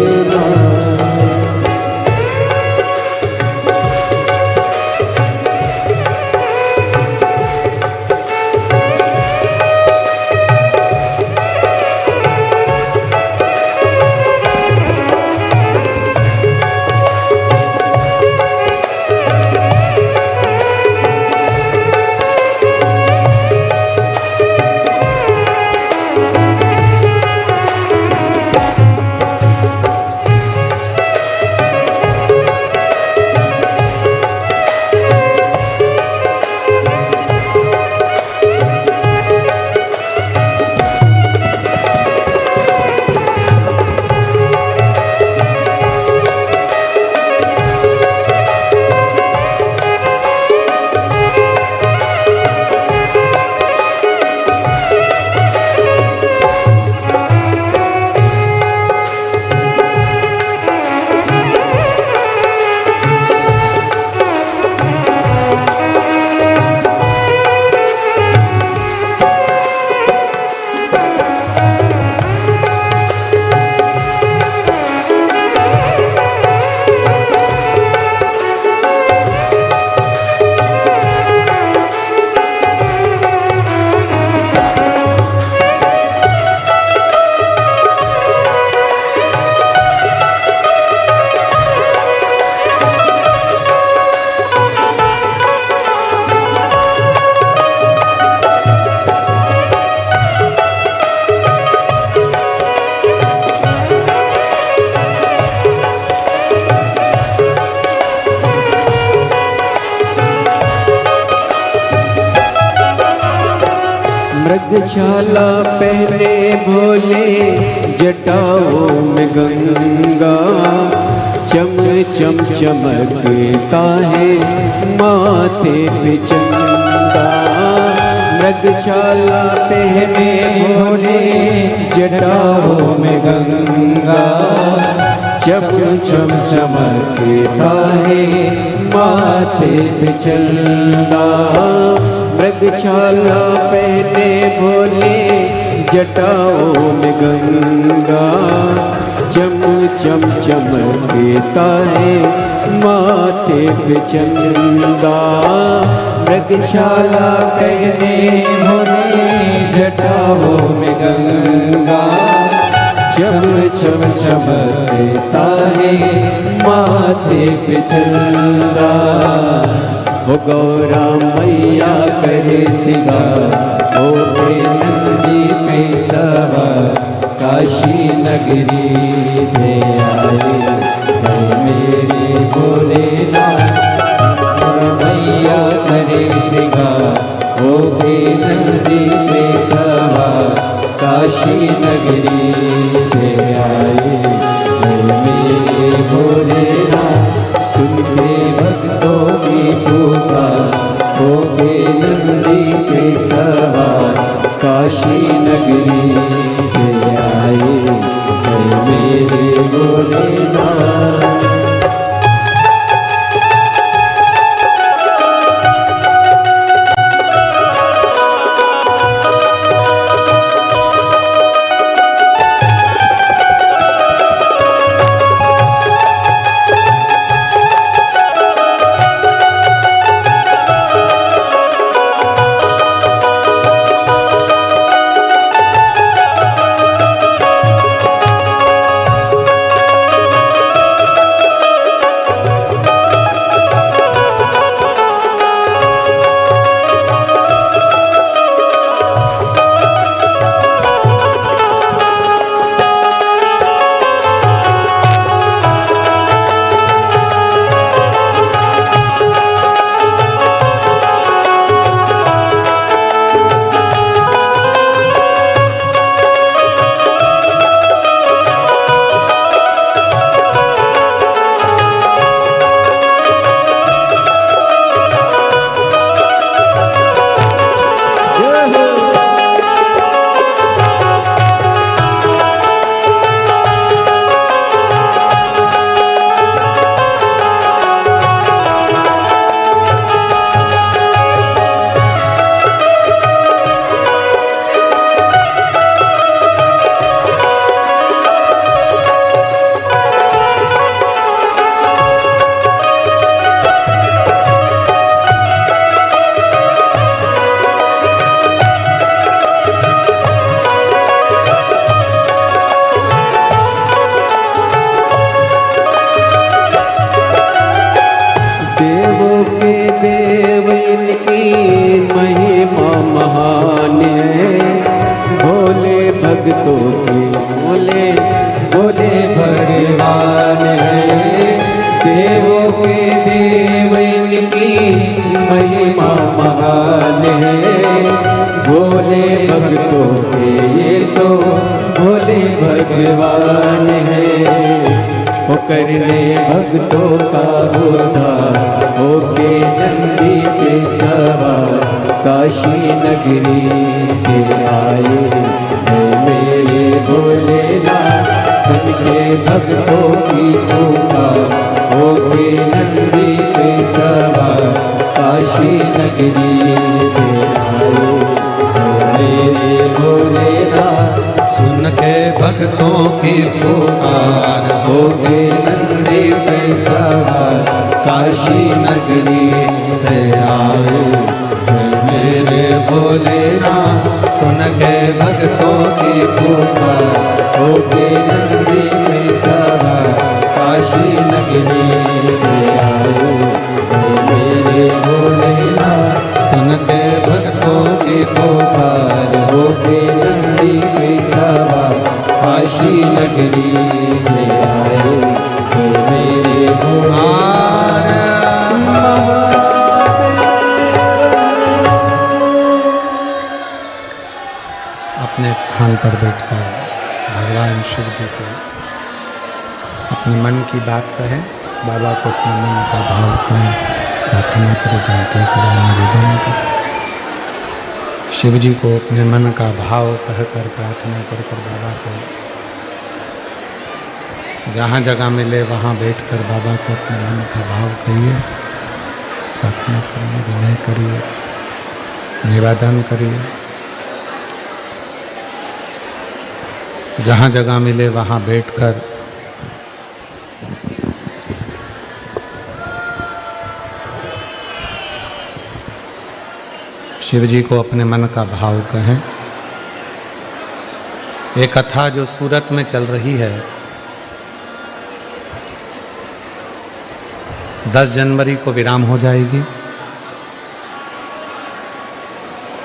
मृगछाला पहने भोले जटाओं में गंगा चम चम चमकता है माथे पे चंदा। मृगछाला पहने भोले जटाओं में गंगा चम चम चमकता है माथे पे चंदा। मृगछाला पहने भोले जटाओं में गंगा चम चम चमकता है माथे पे चंदा। मृगछाला पहने भोले जटाओं में गंगा चम चम चमकता है माथे पे चंदा। हो गौरा मैया करे सिंगार हो के नंदी पे सवार काशी नगरी से आए हे मेरे भोलेनाथ। मैया करे सिंगार हो के नंदी पे सवार काशी नगरी से आए हे मेरे भोलेनाथ। सुन के भक्तों की पुकार हो के नंदी पे सवार काशी नगरी से आए हे मेरे भोलेनाथ। महान है, भोले भक्तों के भोले भोले भगवान है। देवों के देव इनकी महिमा महान है, भोले भक्तों के ये तो भोले भगवान है। वो करने भक्तों का उद्धार होके नंदी पे सवार काशी नगरी से आए हैं मेरे भोलेनाथ। सुन के भक्तों की पुकार होके नंदी पे सवार काशी नगरी से आए हैं मेरे भोलेनाथ। सुन के भक्तों की पुकार होके नंदी पे सवार काशी नगरी से आए हैं मेरे भोलेनाथ। सुन के भक्तों की पुकार होके नंदी पे सवार काशी नगरी से आए हैं मेरे भोलेनाथ। सुन के भक्तों की पुकार होके नंदी पे सवार काशी नगरी से आए हैं मेरे भोलेनाथ। अपने स्थान पर बैठकर भगवान शिव जी को अपने मन की बात कहें, बाबा को अपने मन का भाव कहें, प्रार्थना करें, विनती करें, निवेदन करें। शिव जी को अपने मन का भाव कहकर प्रार्थना कर बाबा को जहाँ जगह मिले वहाँ बैठकर बाबा को अपने मन का भाव कहिए, प्रार्थना करिए, विनय करिए, निवेदन करिए। जहाँ जगह मिले वहाँ बैठकर शिव जी को अपने मन का भाव कहें। एक कथा जो सूरत में चल रही है, 10 जनवरी को विराम हो जाएगी।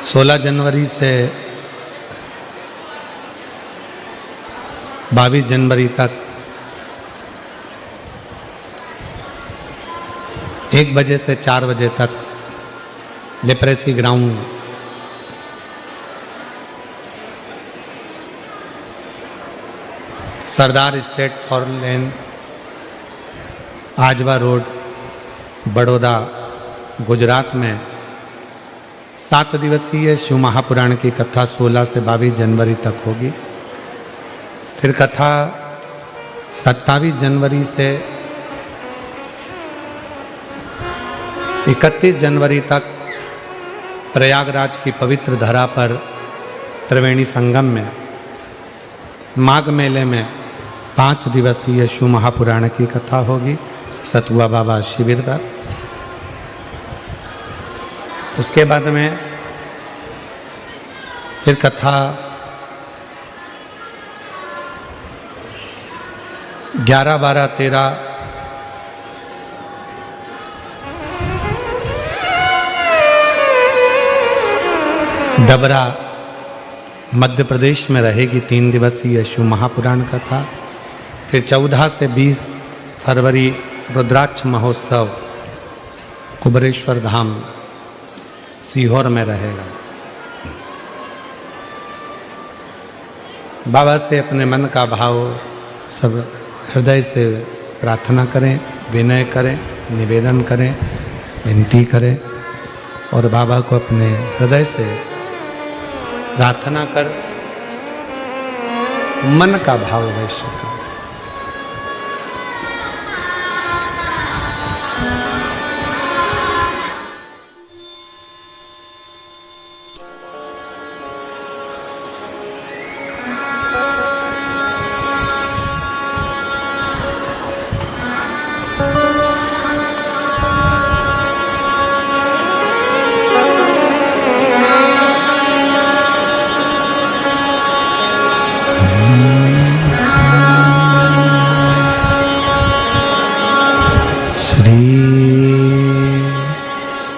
16 जनवरी से 22 जनवरी तक 1 बजे से 4 बजे तक leprosy ground Sardar state for lane, Ajwa road, Baroda, Gujarat में 7 दिवसीय शिव महापुराण की कथा 16 से 22 जनवरी तक होगी। फिर कथा 27 जनवरी से 31 जनवरी तक प्रयागराज की पवित्र धरा पर त्रिवेणी संगम में माघ मेले में 5 दिवसीय शिव महापुराण की कथा होगी सतुआ बाबा शिविर पर। उसके बाद में फिर कथा 11, 12, 13 डबरा मध्य प्रदेश में रहेगी 3 दिवसीय शिव महापुराण कथा। फिर 14 से 20 फरवरी रुद्राक्ष महोत्सव कुबरेश्वर धाम सीहोर में रहेगा। बाबा से अपने मन का भाव सब हृदय से प्रार्थना करें, विनय करें, निवेदन करें, विनती करें और बाबा को अपने हृदय से प्रार्थना कर मन का भाव वैश्य का।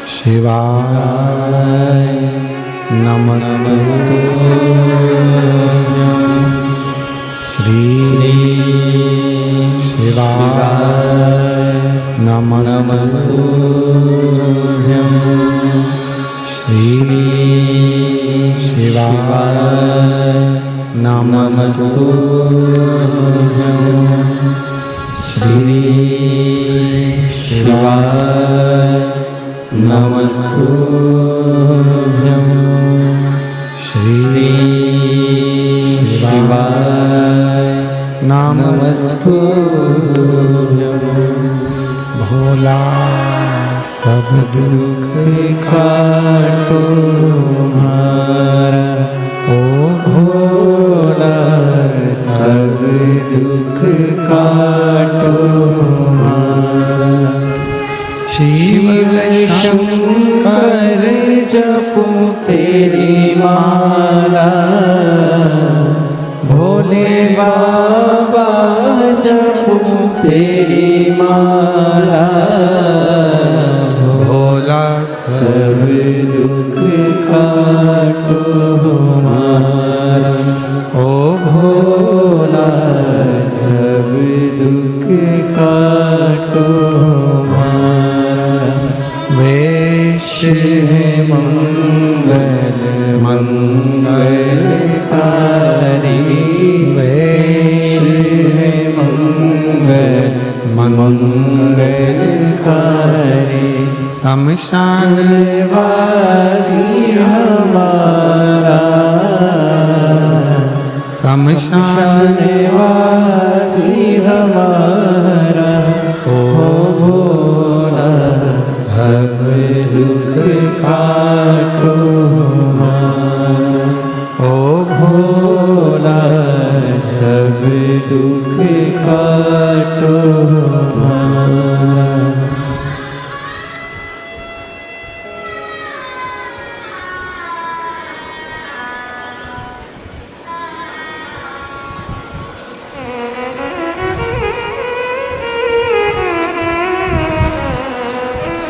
शिवाय नमः। नमस्तु श्री शिवाय नमस्तु श्री शिवाय नमस्तु श्री शिवाय नमस्तु श्री शिवाय नमस्तु भोला सब दुख काटो हमारा, ओ भोला सब दुख काटो हमारा। शिव शंकर जपो तेरी माला, भोले बाबा जपो तेरी माला, भोला सब दुख काटो हमारा, ओ भोला सब दुख काटो हमारा। वेश है मंगल मंगलकारी, वेश है मंगल मंगलकारी, शमशान वासी हमारा, शमशान वासी हमारा, ओ भोला सब दुख काटो हमारा, ओ भोला सब दुख काटो हमारा।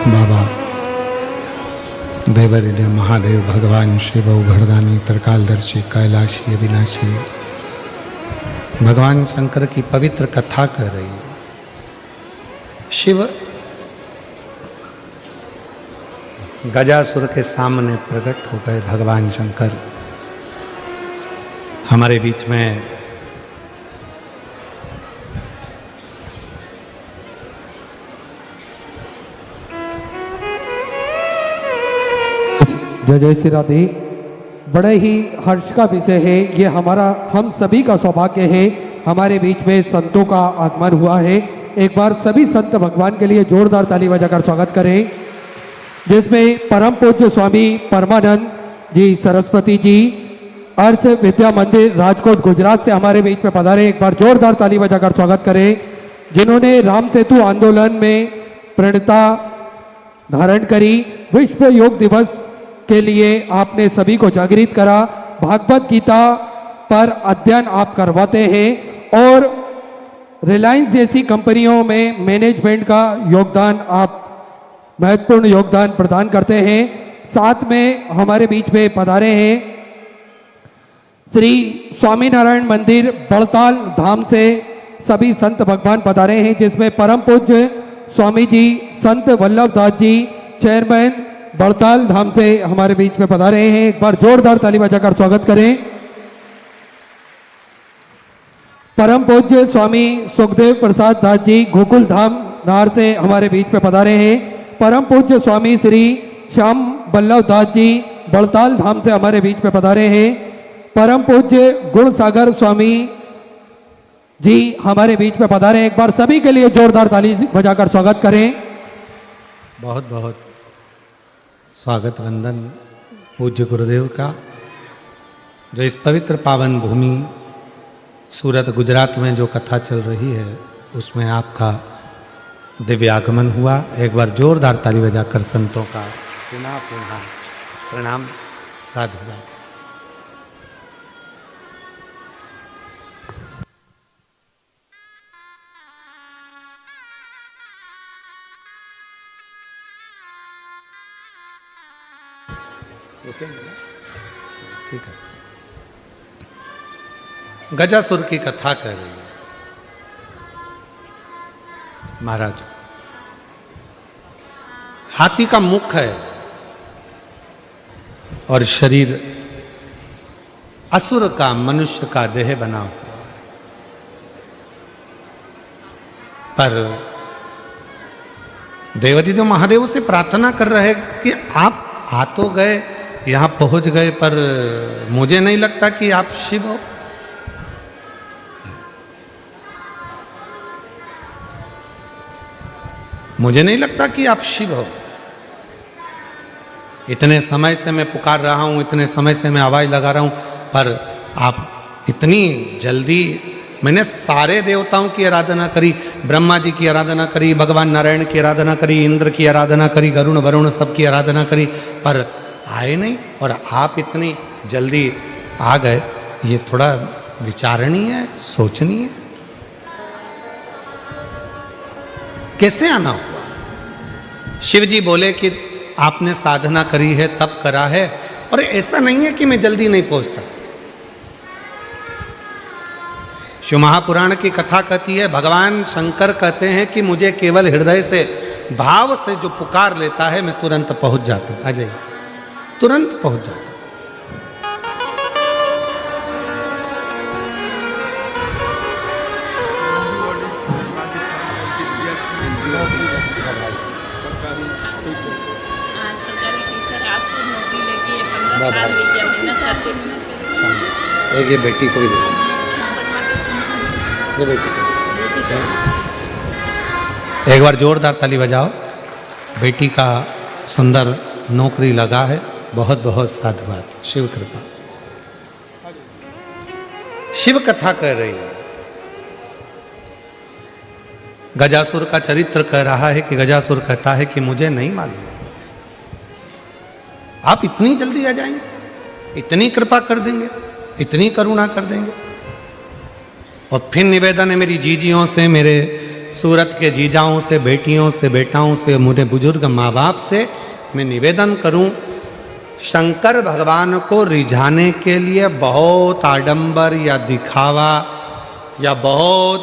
बाबा देवरिद्र महादेव भगवान शिव उघड़दानी त्रिकालदर्शी कैलाशी अविनाशी भगवान शंकर की पवित्र कथा कर रही है। शिव गजासुर के सामने प्रकट हो गए। भगवान शंकर हमारे बीच में जय जय श्री राधे। बड़े ही हर्ष का विषय है ये, हमारा हम सभी का सौभाग्य है हमारे बीच में संतों का आगमन हुआ है। एक बार सभी संत भगवान के लिए जोरदार ताली बजाकर स्वागत करें, जिसमें परम पूज्य स्वामी परमानंद जी सरस्वती जी अर्थ विद्या मंदिर राजकोट गुजरात से हमारे बीच में पधारे। एक बार जोरदार ताली बजाकर स्वागत करें, जिन्होंने राम सेतु आंदोलन में प्रणता धारण करी। विश्व योग दिवस के लिए आपने सभी को जागृत करा। भागवत गीता पर अध्ययन आप करवाते हैं और रिलायंस जैसी कंपनियों में मैनेजमेंट का योगदान आप महत्वपूर्ण योगदान प्रदान करते हैं। साथ में हमारे बीच में पधारे हैं श्री स्वामीनारायण मंदिर बड़ताल धाम से सभी संत भगवान पधारे हैं, जिसमें परम पूज्य स्वामी जी संत वल्लभ दास जी चेयरमैन बड़ताल धाम से हमारे बीच में पधारे हैं। एक बार जोरदार ताली बजाकर स्वागत करें। परम पूज्य स्वामी सुखदेव प्रसाद दास जी गोकुल धाम नार से हमारे बीच में पधारे हैं। परम पूज्य स्वामी श्री श्याम बल्लभ दास जी बड़ताल धाम से हमारे बीच में पधारे हैं। परम पूज्य गुण सागर स्वामी जी हमारे बीच में पधारे हैं। एक बार सभी के लिए जोरदार ताली बजाकर स्वागत करें। बहुत बहुत स्वागत वंदन पूज्य गुरुदेव का, जो इस पवित्र पावन भूमि सूरत गुजरात में जो कथा चल रही है उसमें आपका दिव्य आगमन हुआ। एक बार जोरदार ताली बजाकर संतों का पुनः पुनः प्रणाम साधुवाद। Okay. ठीक है। गजासुर की कथा कह रही है महाराज। हाथी का मुख है और शरीर असुर का, मनुष्य का देह बना हुआ, पर देवादिदेव महादेव से प्रार्थना कर रहे कि आप आ तो गए, यहां पहुंच गए, पर मुझे नहीं लगता कि आप शिव हो। मुझे नहीं लगता कि आप शिव हो। इतने समय से मैं पुकार रहा हूं, इतने समय से मैं आवाज लगा रहा हूं, पर आप इतनी जल्दी। मैंने सारे देवताओं की आराधना करी, ब्रह्मा जी की आराधना करी, भगवान नारायण की आराधना करी, इंद्र की आराधना करी, गरुण वरुण सबकी आराधना करी, पर आए नहीं, और आप इतनी जल्दी आ गए। ये थोड़ा विचारणीय है, सोचनीय है। कैसे आना हुआ? शिव जी बोले कि आपने साधना करी है, तप करा है, और ऐसा नहीं है कि मैं जल्दी नहीं पहुंचता। शिव महापुराण की कथा कहती है, भगवान शंकर कहते हैं कि मुझे केवल हृदय से, भाव से जो पुकार लेता है, मैं तुरंत पहुंच जाता हूं। आ जाइए, तुरंत पहुंच जाता हूं। एक ये बेटी को भी दे, ये बेटी को। एक बार जोरदार ताली बजाओ। बेटी का सुंदर नौकरी लगा है, बहुत बहुत साधुवाद, शिव कृपा। शिव कथा कह रही है। गजासुर का चरित्र कह रहा है कि गजासुर कहता है कि मुझे नहीं मालूम, आप इतनी जल्दी आ जाएंगे, इतनी कृपा कर देंगे, इतनी करुणा कर देंगे। और फिर निवेदन है मेरी जीजियों से, मेरे सूरत के जीजाओं से, बेटियों से, बेटाओं से, मुझे बुजुर्ग माँ बाप से मैं निवेदन करूं, शंकर भगवान को रिझाने के लिए बहुत आडंबर या दिखावा या बहुत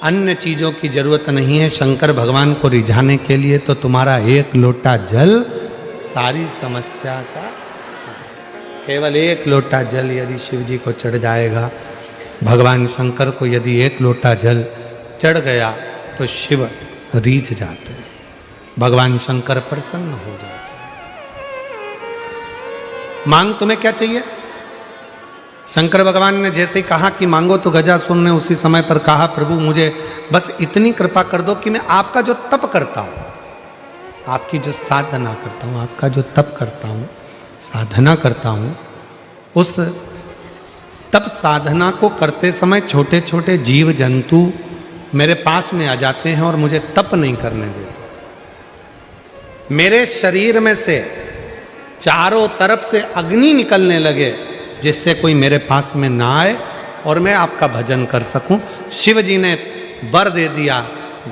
अन्य चीज़ों की जरूरत नहीं है। शंकर भगवान को रिझाने के लिए तो तुम्हारा एक लोटा जल सारी समस्या का, केवल एक लोटा जल यदि शिव जी को चढ़ जाएगा, भगवान शंकर को यदि एक लोटा जल चढ़ गया तो शिव रीझ जाते हैं, भगवान शंकर प्रसन्न हो जाते हैं। मांग तुम्हें क्या चाहिए? शंकर भगवान ने जैसे ही कहा कि मांगो, तो गजासुर ने उसी समय पर कहा, प्रभु मुझे बस इतनी कृपा कर दो कि मैं आपका जो तप करता हूं, आपकी जो साधना करता हूं, आपका जो तप करता हूं, साधना करता हूं, उस तप साधना को करते समय छोटे छोटे जीव जंतु मेरे पास में आ जाते हैं और मुझे तप नहीं करने देते। मेरे शरीर में से चारों तरफ से अग्नि निकलने लगे, जिससे कोई मेरे पास में ना आए और मैं आपका भजन कर सकूं। शिव जी ने वर दे दिया,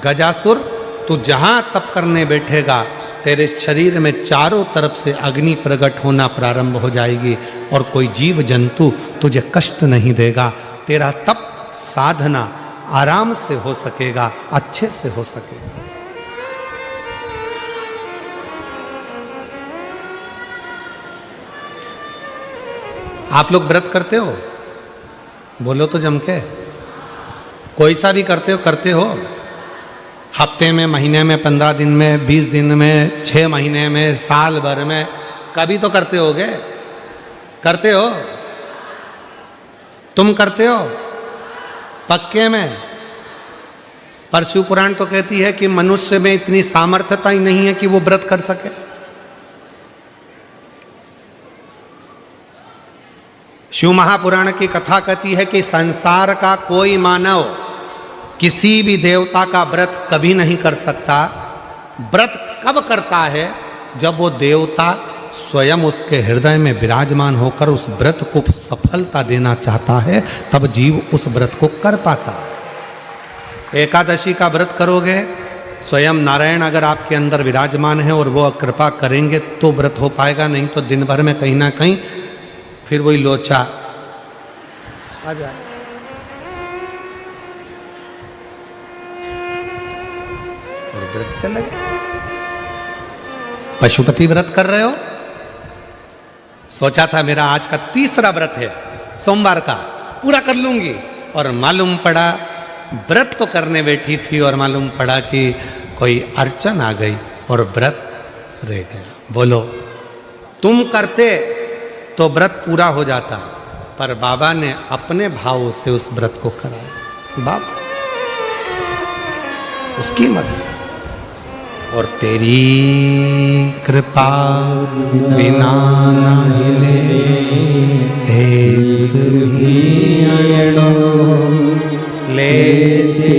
गजासुर तू जहां तप करने बैठेगा, तेरे शरीर में चारों तरफ से अग्नि प्रकट होना प्रारंभ हो जाएगी और कोई जीव जंतु तुझे कष्ट नहीं देगा। तेरा तप साधना आराम से हो सकेगा, अच्छे से हो सकेगा। आप लोग व्रत करते हो? बोलो तो जम के। कोई सा भी करते हो? हफ्ते में, महीने में, 15 दिन में, 20 दिन में, 6 महीने में, साल भर में, कभी तो करते होगे। करते हो? तुम करते हो? पक्के में? पर शिव पुराण तो कहती है कि मनुष्य में इतनी सामर्थ्यता ही नहीं है कि वो व्रत कर सके। शिव महापुराण की कथा कहती है कि संसार का कोई मानव किसी भी देवता का व्रत कभी नहीं कर सकता। व्रत कब करता है? जब वो देवता स्वयं उसके हृदय में विराजमान होकर उस व्रत को सफलता देना चाहता है, तब जीव उस व्रत को कर पाता है। एकादशी का व्रत करोगे, स्वयं नारायण अगर आपके अंदर विराजमान है और वो कृपा करेंगे तो व्रत हो पाएगा, नहीं तो दिन भर में कहीं ना कहीं फिर वही लोचा आ जाए। और व्रत चले गए। पशुपति व्रत कर रहे हो, सोचा था मेरा आज का तीसरा व्रत है, सोमवार का पूरा कर लूंगी, और मालूम पड़ा व्रत तो करने बैठी थी और मालूम पड़ा कि कोई अड़चन आ गई और व्रत रह गया। बोलो, तुम करते तो व्रत पूरा हो जाता, पर बाबा ने अपने भाव से उस व्रत को कराया। बाबा उसकी मर्जी, और तेरी कृपा बिना न हिले एक भी लेते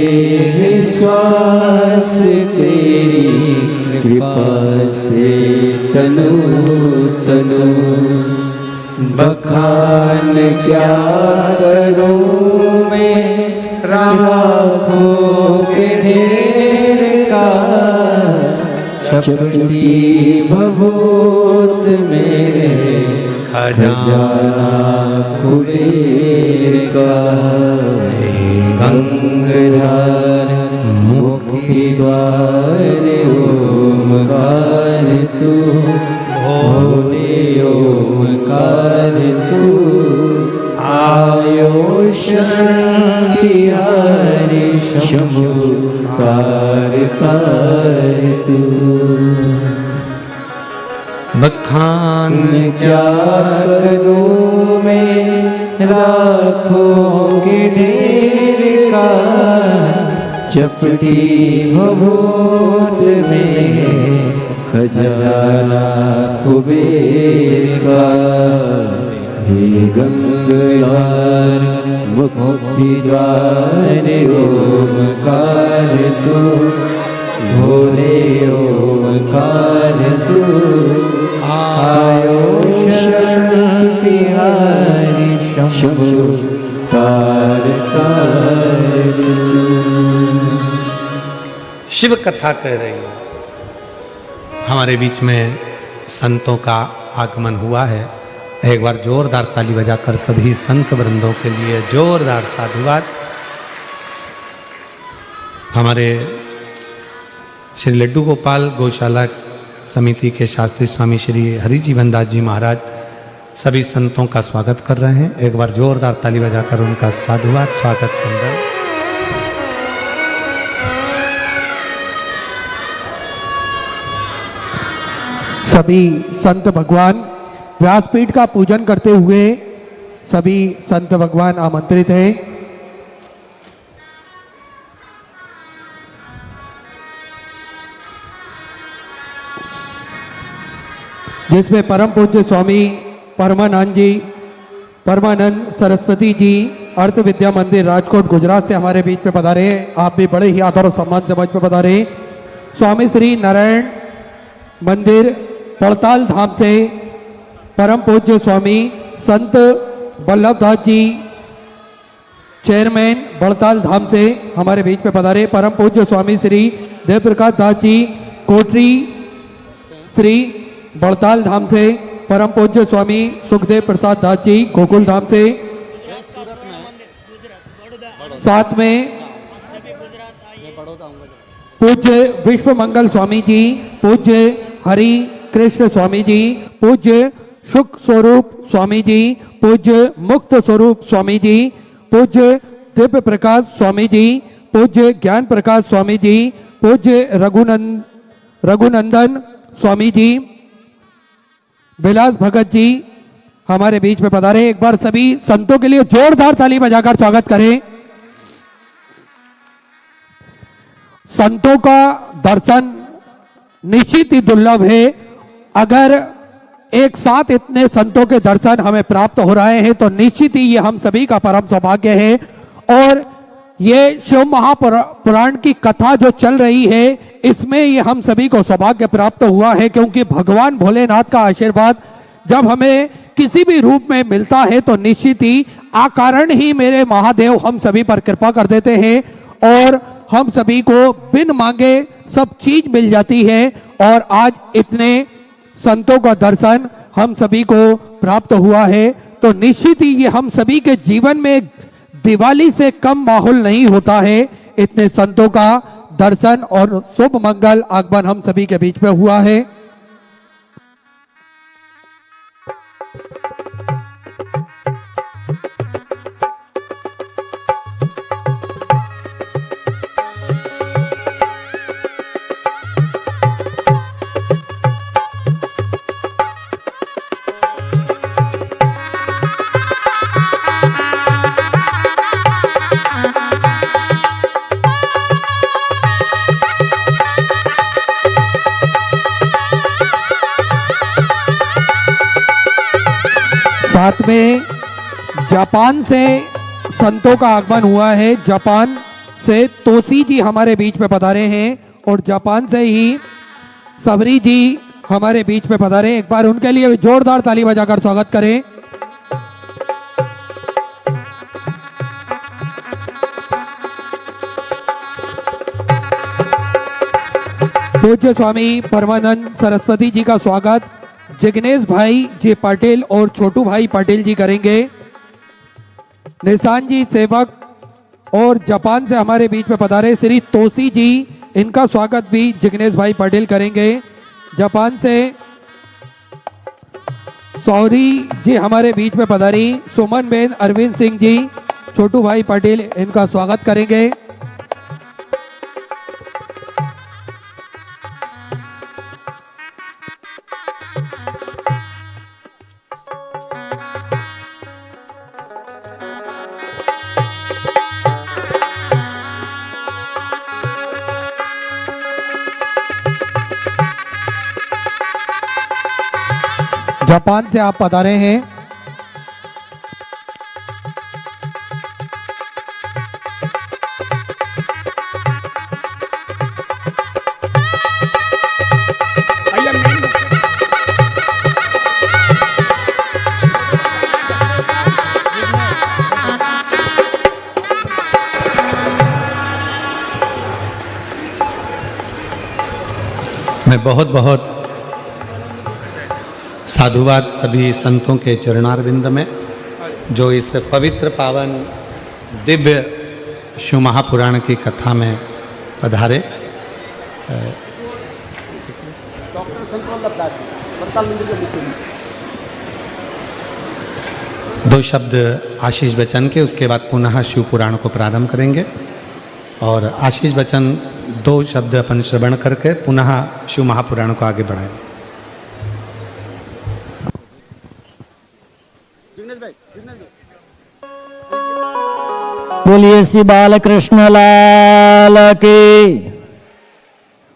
हैं श्वास तेरी कृपा से तनु तनु। बखान क्या करूं मैं राखों के ढेर का, छपटी भभूत में खजाना कुबेर का। गंगाधर मुक्ति द्वार ओमकार तू, भोले ओमकार तू। आयो शरण तिहारी शंभु तार तार तू। बखान क्या करूं मैं राखों के ढेर का, चपटी भभूत में खजाना कुबेर का। हे गंगाधर मुक्ति द्वार ओमकार तू, भोले ओमकार तू। आयो शरण तिहारी शंभु तार तार तू। शिव कथा कह रही है। हमारे बीच में संतों का आगमन हुआ है। एक बार जोरदार ताली बजाकर सभी संत वृंदों के लिए जोरदार साधुवाद। हमारे श्री लड्डू गोपाल गौशाला समिति के शास्त्री स्वामी श्री हरिजीवन दास जी महाराज सभी संतों का स्वागत कर रहे हैं। एक बार जोरदार ताली बजाकर उनका साधुवाद स्वागत कर रहे हैं। सभी संत भगवान व्यासपीठ का पूजन करते हुए सभी संत भगवान आमंत्रित हैं। जिसमें परम पूज्य स्वामी परमानंद जी, परमानंद सरस्वती जी अर्थ विद्या मंदिर राजकोट गुजरात से हमारे बीच में पधारे हैं। आप भी बड़े ही आदर और सम्मान से मंच पर पधारे। स्वामी श्री नारायण मंदिर पड़ताल धाम से परम पूज्य स्वामी संत बल्लभदास जी चेयरमैन बड़ताल धाम से हमारे बीच में पधारे। परम पूज्य स्वामी श्री देवप्रकाश दास जी कोटरी श्री बड़ताल धाम से, परम पूज्य स्वामी सुखदेव प्रसाद दास जी गोकुल धाम से, साथ में पूज्य विश्व मंगल स्वामी जी, पूज्य हरि कृष्ण स्वामी जी, पूज्य सुख स्वरूप स्वामी जी, पूज्य मुक्त स्वरूप स्वामी जी, पूज्य दिव्य प्रकाश स्वामी जी, पूज्य ज्ञान प्रकाश स्वामी जी, पूज्य रघुनंदन स्वामी जी, विलास भगत जी हमारे बीच में पधारे। एक बार सभी संतों के लिए जोरदार ताली बजाकर स्वागत करें। संतों का दर्शन निश्चित ही दुर्लभ है। अगर एक साथ इतने संतों के दर्शन हमें प्राप्त हो रहे हैं तो निश्चित ही ये हम सभी का परम सौभाग्य है। और ये शिव महापुराण की कथा जो चल रही है इसमें ये हम सभी को सौभाग्य प्राप्त हुआ है, क्योंकि भगवान भोलेनाथ का आशीर्वाद जब हमें किसी भी रूप में मिलता है तो निश्चित ही अकारण ही मेरे महादेव हम सभी पर कृपा कर देते हैं और हम सभी को बिन मांगे सब चीज मिल जाती है। और आज इतने संतों का दर्शन हम सभी को प्राप्त हुआ है, तो निश्चित ही ये हम सभी के जीवन में दिवाली से कम माहौल नहीं होता है। इतने संतों का दर्शन और शुभ मंगल आगमन हम सभी के बीच में हुआ है। साथ में जापान से संतों का आगमन हुआ है। जापान से तोसी जी हमारे बीच में पधारे हैं और जापान से ही सबरी जी हमारे बीच में पधारे। एक बार उनके लिए जोरदार ताली बजाकर स्वागत करें। पूज्य स्वामी परमानंद सरस्वती जी का स्वागत जिग्नेश भाई जी पाटिल और छोटू भाई पाटिल जी करेंगे। निशान जी सेवक और जापान से हमारे बीच में पधारे श्री तोसी जी, इनका स्वागत भी जिग्नेश भाई पाटिल करेंगे। जापान से सौरी जी हमारे बीच में पधारी। सुमन बेन अरविंद सिंह जी, छोटू भाई पाटिल, इनका स्वागत करेंगे। जापान से आप पधारे हैं। मैं बहुत बहुत साधुवाद सभी संतों के चरणारविंद में जो इस पवित्र पावन दिव्य शिव महापुराण की कथा में पधारे। दो शब्द आशीष बचन के, उसके बाद पुनः शिव पुराण को प्रारंभ करेंगे और आशीष बचन दो शब्द अपन श्रवण करके पुनः शिव महापुराण को आगे बढ़ाएं। बोलिए श्री बालकृष्ण लाल की,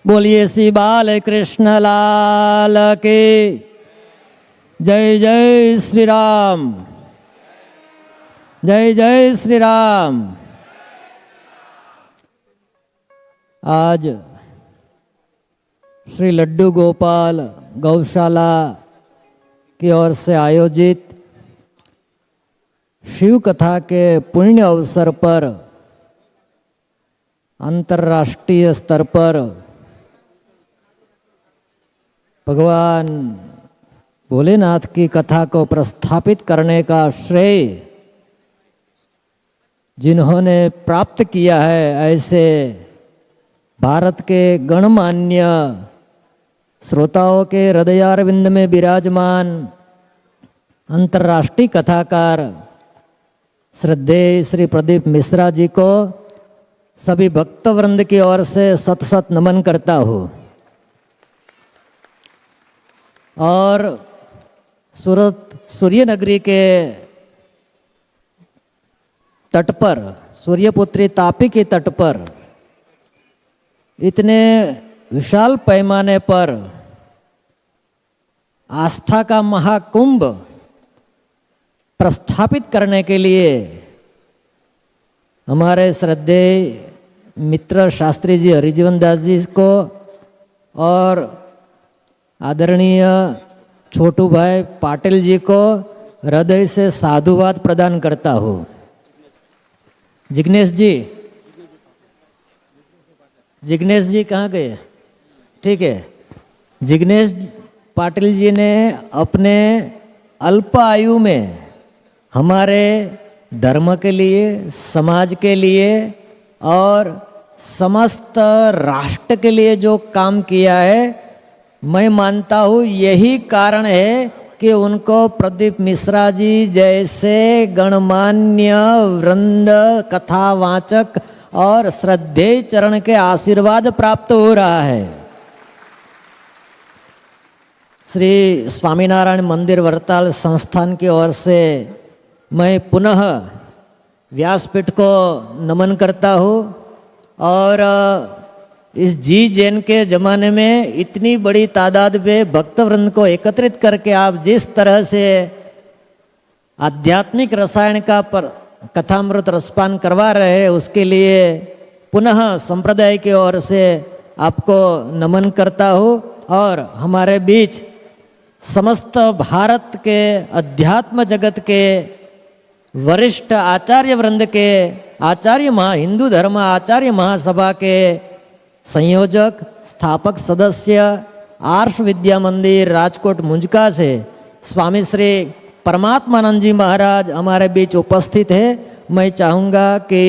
बोलिए श्री बालकृष्ण लाल की। जय जय श्री राम, जय जय श्री राम। आज श्री लड्डू गोपाल गौशाला की ओर से आयोजित शिव कथा के पुण्य अवसर पर अंतर्राष्ट्रीय स्तर पर भगवान भोलेनाथ की कथा को प्रस्थापित करने का श्रेय जिन्होंने प्राप्त किया है, ऐसे भारत के गणमान्य श्रोताओं के हृदयारविंद में विराजमान अंतर्राष्ट्रीय कथाकार श्रद्धेय श्री प्रदीप मिश्रा जी को सभी भक्तवृंद की ओर से सत सत नमन करता हूँ। और सूरत सूर्यनगरी के तट पर, सूर्यपुत्री तापी के तट पर इतने विशाल पैमाने पर आस्था का महाकुंभ प्रस्थापित करने के लिए हमारे श्रद्धेय मित्र शास्त्री जी हरिजीवन दास जी को और आदरणीय छोटू भाई पाटिल जी को हृदय से साधुवाद प्रदान करता हूँ। जिग्नेश जी कहाँ गए? ठीक है, जिग्नेश पाटिल जी ने अपने अल्प आयु में हमारे धर्म के लिए, समाज के लिए और समस्त राष्ट्र के लिए जो काम किया है, मैं मानता हूँ यही कारण है कि उनको प्रदीप मिश्रा जी जैसे गणमान्य वृंद, कथावाचक और श्रद्धेय चरण के आशीर्वाद प्राप्त हो रहा है। श्री स्वामीनारायण मंदिर वरताल संस्थान की ओर से मैं पुनः व्यासपीठ को नमन करता हूँ और इस जी जैन के ज़माने में इतनी बड़ी तादाद में भक्तवृंद को एकत्रित करके आप जिस तरह से आध्यात्मिक रसायन का पर कथामृत रसपान करवा रहे हैं, उसके लिए पुनः संप्रदाय की ओर से आपको नमन करता हूँ और हमारे बीच समस्त भारत के अध्यात्म जगत के वरिष्ठ आचार्य वृंद के हिंदू धर्म आचार्य महासभा के संयोजक, स्थापक सदस्य, आर्ष विद्या मंदिर राजकोट मुंजका से स्वामी श्री परमात्मानंद जी महाराज हमारे बीच उपस्थित है। मैं चाहूँगा कि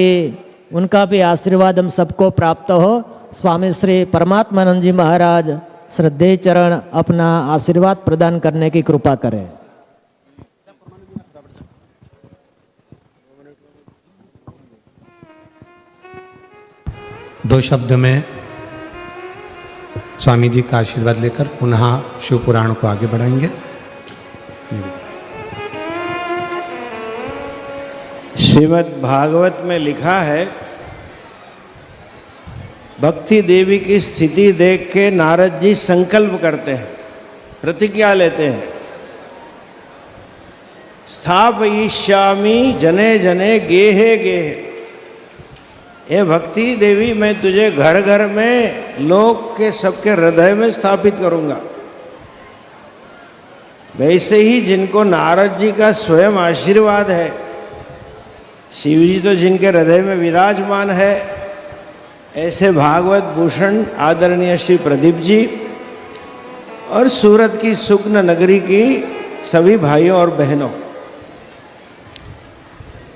उनका भी आशीर्वाद हम सबको प्राप्त हो। स्वामी श्री परमात्मानंद जी महाराज श्रद्धेय चरण अपना आशीर्वाद प्रदान करने की कृपा करें। दो शब्द में स्वामी जी का आशीर्वाद लेकर पुनः शिव पुराण को आगे बढ़ाएंगे। श्रीमद् भागवत में लिखा है, भक्ति देवी की स्थिति देख के नारद जी संकल्प करते हैं, प्रतिज्ञा लेते हैं। स्थापयिष्यामि जने जने गेहे गेहे। ये भक्ति देवी मैं तुझे घर घर में लोक के सबके हृदय में स्थापित करूंगा। वैसे ही जिनको नारद जी का स्वयं आशीर्वाद है, शिव जी तो जिनके हृदय में विराजमान है, ऐसे भागवत भूषण आदरणीय श्री प्रदीप जी और सूरत की सुग्न नगरी की सभी भाइयों और बहनों,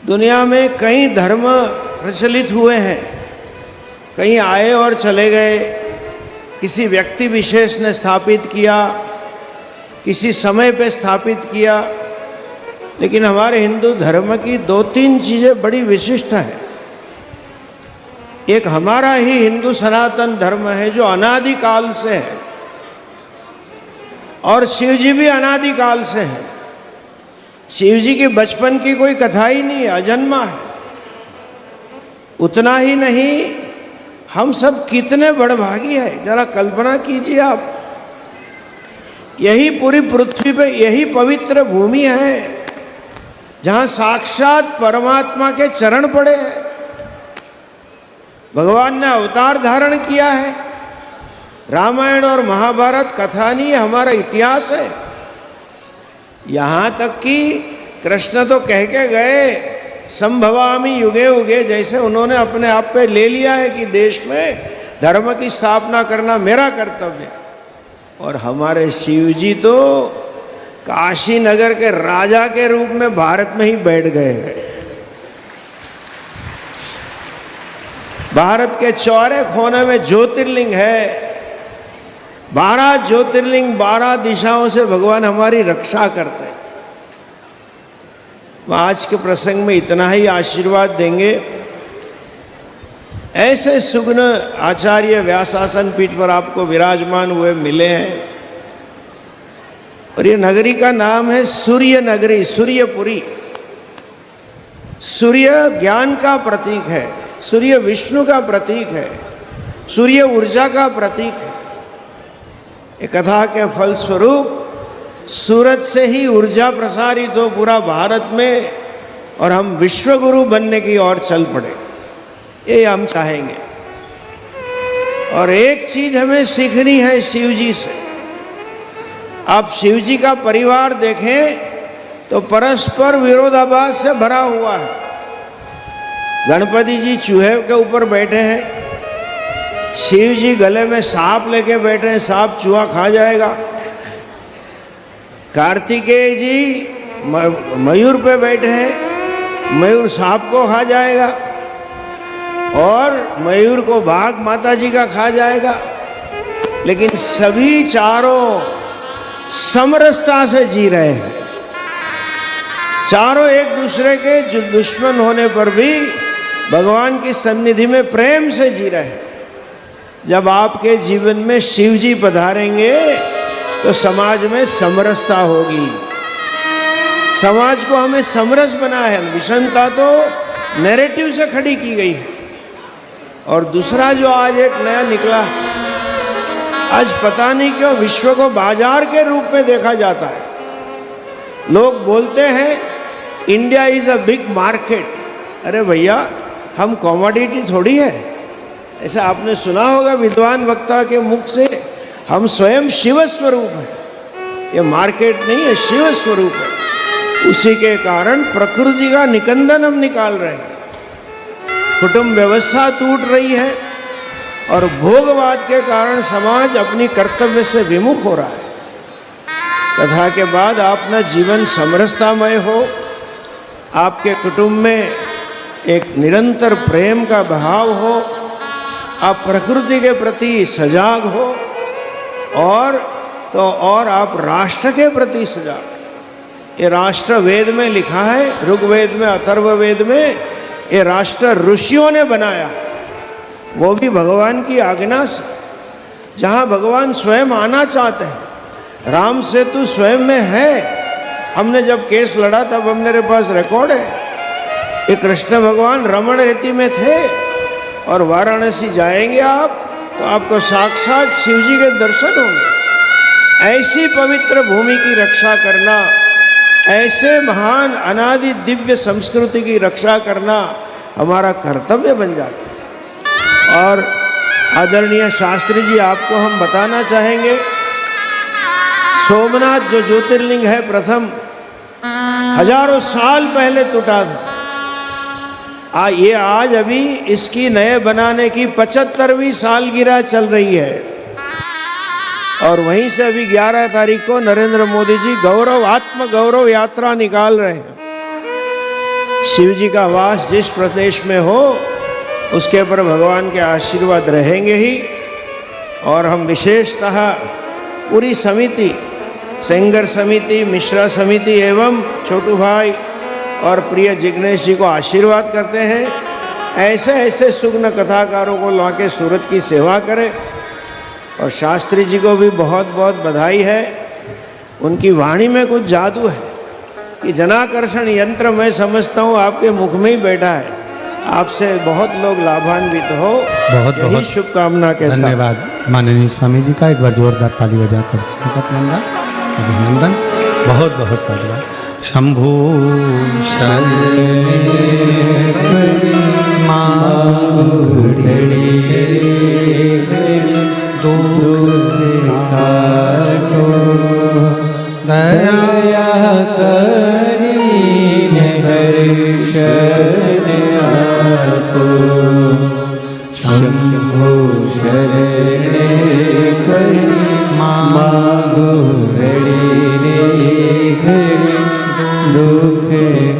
दुनिया में कई धर्म प्रचलित हुए हैं, कहीं आए और चले गए, किसी व्यक्ति विशेष ने स्थापित किया, किसी समय पे स्थापित किया, लेकिन हमारे हिंदू धर्म की दो तीन चीज़ें बड़ी विशिष्ट हैं। एक हमारा ही हिंदू सनातन धर्म है जो अनादिकाल से है, और शिव जी भी अनादिकाल से है। शिव जी की बचपन की कोई कथा ही नहीं है, अजन्मा है। उतना ही नहीं, हम सब कितने बड़भागी हैं, जरा कल्पना कीजिए आप। यही पूरी पृथ्वी पे यही पवित्र भूमि है जहां साक्षात परमात्मा के चरण पड़े हैं। भगवान ने अवतार धारण किया है। रामायण और महाभारत कथा नहीं, हमारा इतिहास है। यहाँ तक कि कृष्ण तो कह के गए, संभवामि युगे युगे, जैसे उन्होंने अपने आप पे ले लिया है कि देश में धर्म की स्थापना करना मेरा कर्तव्य है। और हमारे शिव जी तो काशी नगर के राजा के रूप में भारत में ही बैठ गए हैं। भारत के चौरे कोने में ज्योतिर्लिंग है। 12 ज्योतिर्लिंग 12 दिशाओं से भगवान हमारी रक्षा करते हैं। आज के प्रसंग में इतना ही आशीर्वाद देंगे। ऐसे सुग्न आचार्य व्यासासन पीठ पर आपको विराजमान हुए मिले हैं। और ये नगरी का नाम है सूर्य नगरी, सूर्यपुरी। सूर्य ज्ञान का प्रतीक है, सूर्य विष्णु का प्रतीक है, सूर्य ऊर्जा का प्रतीक है। ये कथा के फलस्वरूप सूरत से ही ऊर्जा प्रसारित हो पूरा भारत में, और हम विश्वगुरु बनने की ओर चल पड़े, ये हम चाहेंगे। और एक चीज हमें सीखनी है शिव जी से। आप शिव जी का परिवार देखें तो परस्पर विरोधाभास से भरा हुआ है। गणपति जी चूहे के ऊपर बैठे हैं, शिव जी गले में सांप लेके बैठे हैं, सांप चूहा खा जाएगा। कार्तिकेय जी मयूर पे बैठे हैं, मयूर सांप को खा जाएगा और मयूर को बाघ माता जी का खा जाएगा, लेकिन सभी चारों समरसता से जी रहे हैं। चारों एक दूसरे के जो दुश्मन होने पर भी भगवान की सन्निधि में प्रेम से जी रहे हैं। जब आपके जीवन में शिव जी पधारेंगे तो समाज में समरसता होगी। समाज को हमें समरस बना है, विषमता तो नैरेटिव से खड़ी की गई है। और दूसरा जो आज एक नया निकला, आज पता नहीं क्यों विश्व को बाजार के रूप में देखा जाता है। लोग बोलते हैं India is a big market. अरे भैया, हम कॉमोडिटी थोड़ी है। ऐसा आपने सुना होगा विद्वान वक्ता के मुख से, हम स्वयं शिव स्वरूप है। ये मार्केट नहीं है, शिव स्वरूप है। उसी के कारण प्रकृति का निकंदन हम निकाल रहे हैं। कुटुंब व्यवस्था टूट रही है और भोगवाद के कारण समाज अपनी कर्तव्य से विमुख हो रहा है। कथा के बाद अपना जीवन समरसतामय हो, आपके कुटुंब में एक निरंतर प्रेम का भाव हो, आप प्रकृति के प्रति सजाग हो और आप राष्ट्र के प्रति सजाग। ये राष्ट्र वेद में लिखा है, ऋग्वेद में, अथर्ववेद में, ये राष्ट्र ऋषियों ने बनाया, वो भी भगवान की आज्ञा से, जहाँ भगवान स्वयं आना चाहते हैं। राम सेतु स्वयं में है। हमने जब केस लड़ा तब मेरे पास रिकॉर्ड है। ये कृष्ण भगवान रमण रीति में थे और वाराणसी जाएंगे आप तो आपको साक्षात शिव जी के दर्शन होंगे। ऐसी पवित्र भूमि की रक्षा करना, ऐसे महान अनादि दिव्य संस्कृति की रक्षा करना हमारा कर्तव्य बन जाता है। और आदरणीय शास्त्री जी, आपको हम बताना चाहेंगे, सोमनाथ जो ज्योतिर्लिंग है प्रथम, हजारों साल पहले टूटा था। ये आज अभी इसकी नए बनाने की 75वीं सालगिरह चल रही है। और वहीं से अभी 11 तारीख को नरेंद्र मोदी जी आत्म गौरव यात्रा निकाल रहे हैं। शिव जी का वास जिस प्रदेश में हो उसके ऊपर भगवान के आशीर्वाद रहेंगे ही। और हम विशेषतः पूरी समिति, सेंगर समिति, मिश्रा समिति एवं छोटू भाई और प्रिय जिग्नेश जी को आशीर्वाद करते हैं। ऐसे ऐसे सुग्न कथाकारों को ला के सूरत की सेवा करें। और शास्त्री जी को भी बहुत बहुत बधाई है। उनकी वाणी में कुछ जादू है कि जनाकर्षण यंत्र मैं समझता हूँ आपके मुख में ही बैठा है। आपसे बहुत लोग लाभान्वित हो। बहुत बहुत शुभकामना के साथ धन्यवाद माननीय स्वामी जी का। एक बार जोरदार ताली बजाकर स्वागत वंदन अभिनंदन, बहुत बहुत साधुवाद। शंभू शरणे दया करीने दर्शन आपको। शंभो शरणे मांगो घड़ी रे घड़ी, दुख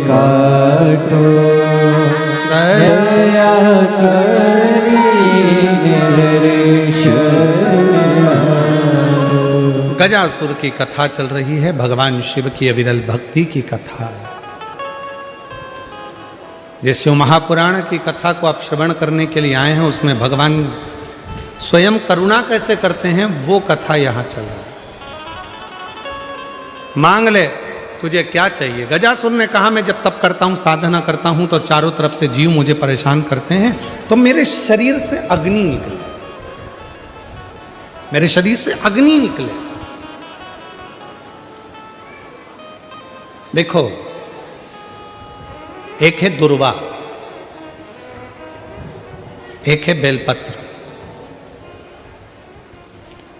काटो दया करीने दर्शन। गजासुर की कथा चल रही है, भगवान शिव की अविरल भक्ति की कथा। जिस शिव महापुराण की कथा को आप श्रवण करने के लिए आए हैं, उसमें भगवान स्वयं करुणा कैसे करते हैं वो कथा यहां चल रही है। मांग ले तुझे क्या चाहिए। गजासुर ने कहा मैं जब तप करता हूं, साधना करता हूं तो चारों तरफ से जीव मुझे परेशान करते हैं, तो मेरे शरीर से अग्नि निकले, मेरे शरीर से अग्नि निकले। देखो, एक है दुर्वा, एक है बेलपत्र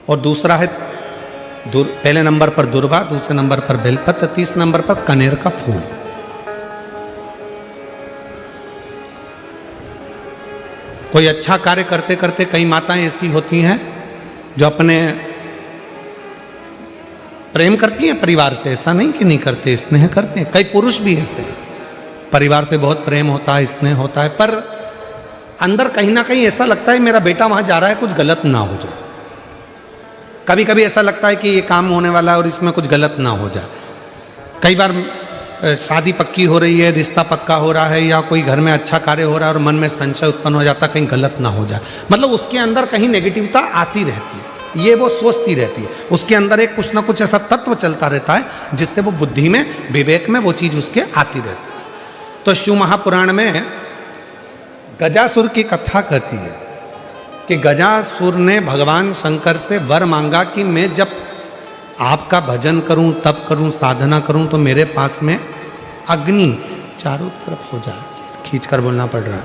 और दूसरा है पहले नंबर पर दुर्वा, दूसरे नंबर पर बेलपत्र, तीसरे नंबर पर कनेर का फूल। कोई अच्छा कार्य करते करते कई माताएं ऐसी होती हैं जो अपने प्रेम करती हैं परिवार से, ऐसा नहीं कि नहीं करते, स्नेह करते हैं। कई पुरुष भी ऐसे परिवार से बहुत प्रेम होता है, स्नेह होता है, पर अंदर कहीं ना कहीं ऐसा लगता है मेरा बेटा वहां जा रहा है, कुछ गलत ना हो जाए। कभी कभी ऐसा लगता है कि ये काम होने वाला है और इसमें कुछ गलत ना हो जाए। कई बार शादी पक्की हो रही है, रिश्ता पक्का हो रहा है, या कोई घर में अच्छा कार्य हो रहा है और मन में संशय उत्पन्न हो जाता है कहीं गलत ना हो जाए, मतलब उसके अंदर कहीं नेगेटिविटी आती रहती है, ये वो सोचती रहती है, उसके अंदर एक कुछ ना कुछ ऐसा तत्व चलता रहता है जिससे वो बुद्धि में, विवेक में वो चीज उसके आती रहती है। तो शिव महापुराण में गजासुर की कथा कहती है कि गजासुर ने भगवान शंकर से वर मांगा कि मैं जब आपका भजन करूं, तप करूं, साधना करूं तो मेरे पास में अग्नि चारों तरफ हो जाए। खींच कर बोलना पड़ रहा है,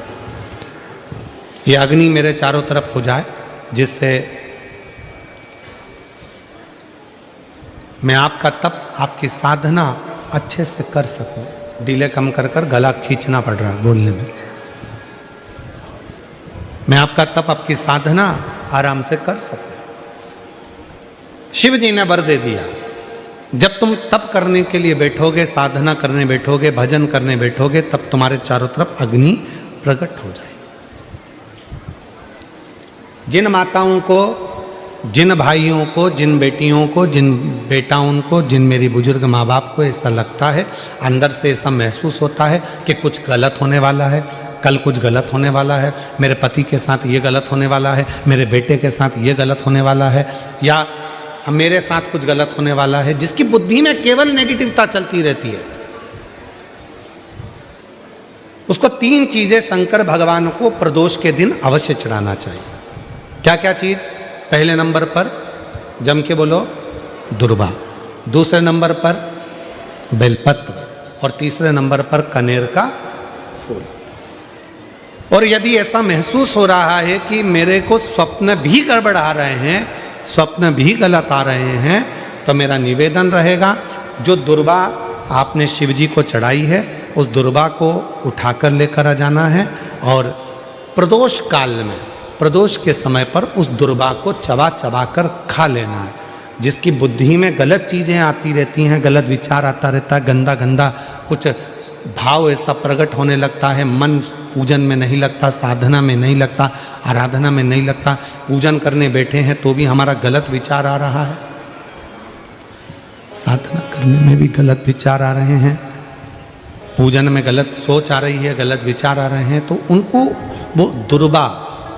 ये अग्नि मेरे चारों तरफ हो जाए जिससे मैं आपका तप, आपकी साधना अच्छे से कर सकूं। डिले कम कर कर गला खींचना पड़ रहा है बोलने में। मैं आपका तप, आपकी साधना आराम से कर सकूं। शिव जी ने वर दे दिया, जब तुम तप करने के लिए बैठोगे, साधना करने बैठोगे, भजन करने बैठोगे, तब तुम्हारे चारों तरफ अग्नि प्रकट हो जाएगी। जिन माताओं को, जिन भाइयों को, जिन बेटियों को, जिन बेटाओं को, जिन मेरी बुजुर्ग माँ बाप को ऐसा लगता है, अंदर से ऐसा महसूस होता है कि कुछ गलत होने वाला है, कल कुछ गलत होने वाला है, मेरे पति के साथ ये गलत होने वाला है, मेरे बेटे के साथ ये गलत होने वाला है, या मेरे साथ कुछ गलत होने वाला है, जिसकी बुद्धि में केवल नेगेटिविटी चलती रहती है, उसको 3 चीजें शंकर भगवान को प्रदोष के दिन अवश्य चढ़ाना चाहिए। क्या क्या चीज? पहले नंबर पर जम के बोलो दुर्वा, दूसरे नंबर पर बेलपत्र, और तीसरे नंबर पर कनेर का फूल। और यदि ऐसा महसूस हो रहा है कि मेरे को स्वप्न भी गड़बड़ा रहे हैं, स्वप्न भी गलत आ रहे हैं, तो मेरा निवेदन रहेगा जो दुर्वा आपने शिव जी को चढ़ाई है उस दुर्वा को उठाकर लेकर आ जाना है, और प्रदोष काल में, प्रदोष के समय पर उस दुर्वा को चबा चबा कर खा लेना है। जिसकी बुद्धि में गलत चीज़ें आती रहती हैं, गलत विचार आता रहता है, गंदा गंदा कुछ भाव ऐसा प्रकट होने लगता है, मन पूजन में नहीं लगता, साधना में नहीं लगता, आराधना में नहीं लगता, पूजन करने बैठे हैं तो भी हमारा गलत विचार आ रहा है, साधना करने में भी गलत विचार आ रहे हैं, पूजन में गलत सोच आ रही है, गलत विचार आ रहे हैं, तो उनको वो दुर्वा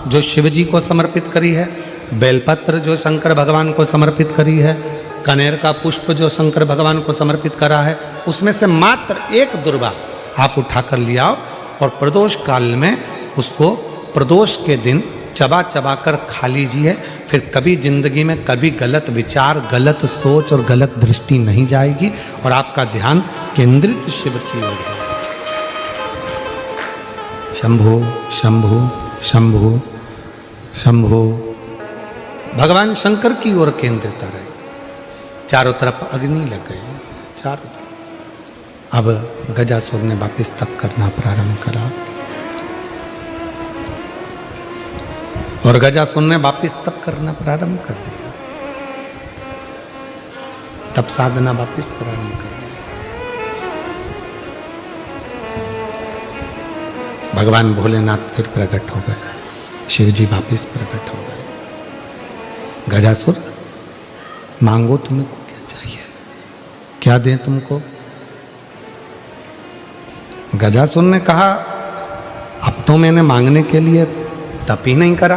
जो शिव जी को समर्पित करी है, बेलपत्र जो शंकर भगवान को समर्पित करी है, कनेर का पुष्प जो शंकर भगवान को समर्पित करा है, उसमें से मात्र एक दुर्वा आप उठाकर ले आओ और प्रदोष काल में उसको प्रदोष के दिन चबा चबा कर खा लीजिए। फिर कभी जिंदगी में कभी गलत विचार, गलत सोच और गलत दृष्टि नहीं जाएगी और आपका ध्यान केंद्रित शिव की ओर है। शंभो शंभो शंभो शंभो, भगवान शंकर की ओर केंद्रित रहे। चारों तरफ अग्नि लग गई, चारों तरफ। अब गजासुर ने वापिस तप करना प्रारंभ करा और गजासुर ने वापिस तप करना प्रारंभ कर दिया, तप साधना वापिस प्रारंभ कर दी। भगवान भोलेनाथ फिर प्रकट हो गए, शिव जी वापिस प्रकट हो गए। गजासुर मांगो तुमको क्या चाहिए, क्या दें तुमको? गजासुर ने कहा अब तो मैंने मांगने के लिए तप ही नहीं करा,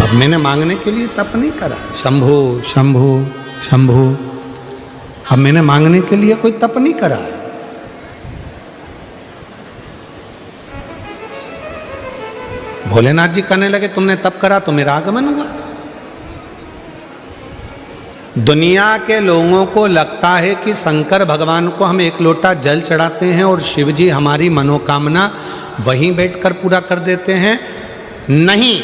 अब मैंने मांगने के लिए तप नहीं करा। शंभो शंभो शंभो, अब मैंने मांगने के लिए कोई तप नहीं करा। भोलेनाथ जी कहने लगे तुमने तप करा तो मेरा आगमन हुआ। दुनिया के लोगों को लगता है कि शंकर भगवान को हम एक लोटा जल चढ़ाते हैं और शिव जी हमारी मनोकामना वहीं बैठकर पूरा कर देते हैं। नहीं,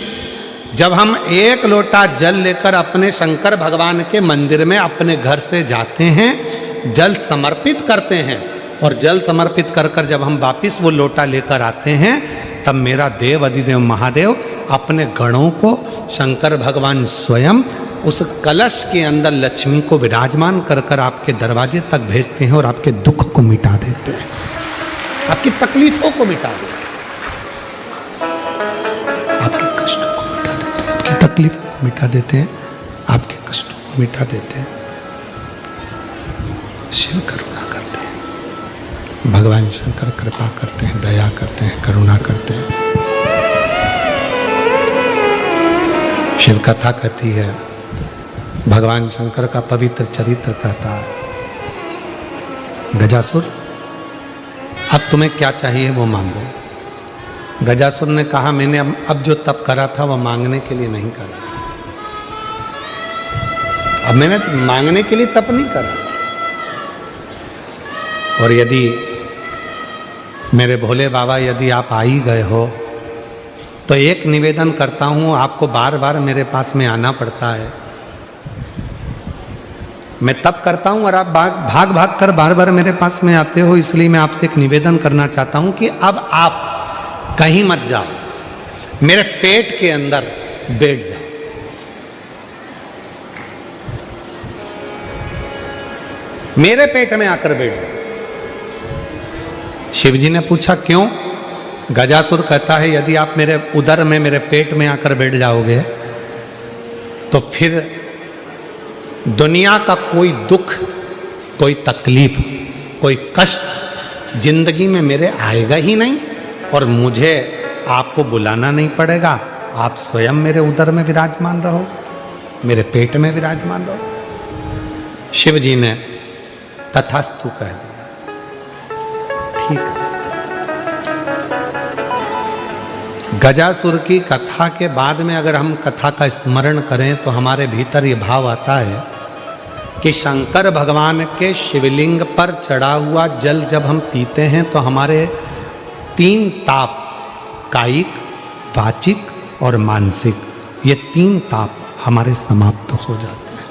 जब हम एक लोटा जल लेकर अपने शंकर भगवान के मंदिर में अपने घर से जाते हैं, जल समर्पित करते हैं और जल समर्पित कर कर जब हम वापिस वो लोटा लेकर आते हैं, तब मेरा देव अधिदेव महादेव अपने गणों को शंकर भगवान स्वयं उस कलश के अंदर लक्ष्मी को विराजमान कर कर आपके दरवाजे तक भेजते हैं और आपके दुख को मिटा देते हैं, आपकी तकलीफों को मिटा देते हैं, आपके कष्टों को मिटा देते हैं, आपकी तकलीफों को मिटा देते हैं, आपके कष्टों को मिटा देते हैं। शिव करुणा करते हैं, भगवान शंकर कृपा करते हैं, दया करते हैं, करुणा करते हैं। शिव कथा कहती है, भगवान शंकर का पवित्र चरित्र कहता है, गजासुर अब तुम्हें क्या चाहिए वो मांगो। गजासुर ने कहा, मैंने अब जो तप करा था वो मांगने के लिए नहीं करा, अब मैंने मांगने के लिए तप नहीं करा, और यदि मेरे भोले बाबा यदि आप आ ही गए हो तो एक निवेदन करता हूं, आपको बार बार मेरे पास में आना पड़ता है, मैं तप करता हूं और आप भाग भाग कर बार बार मेरे पास में आते हो, इसलिए मैं आपसे एक निवेदन करना चाहता हूं कि अब आप कहीं मत जाओ, मेरे पेट के अंदर बैठ जाओ। मेरे पेट में आकर बैठ जाओ। शिव जी ने पूछा क्यों? गजासुर कहता है, यदि आप मेरे उदर में, मेरे पेट में आकर बैठ जाओगे तो फिर दुनिया का कोई दुख, कोई तकलीफ, कोई कष्ट जिंदगी में मेरे आएगा ही नहीं, और मुझे आपको बुलाना नहीं पड़ेगा, आप स्वयं मेरे उदर में विराजमान रहो, मेरे पेट में विराजमान रहो। शिव जी ने तथास्तु कह दिया, ठीक है। गजासुर की कथा के बाद में अगर हम कथा का स्मरण करें तो हमारे भीतर ये भाव आता है कि शंकर भगवान के शिवलिंग पर चढ़ा हुआ जल जब हम पीते हैं तो हमारे 3 ताप, कायिक, वाचिक और मानसिक, ये 3 ताप हमारे समाप्त हो जाते हैं।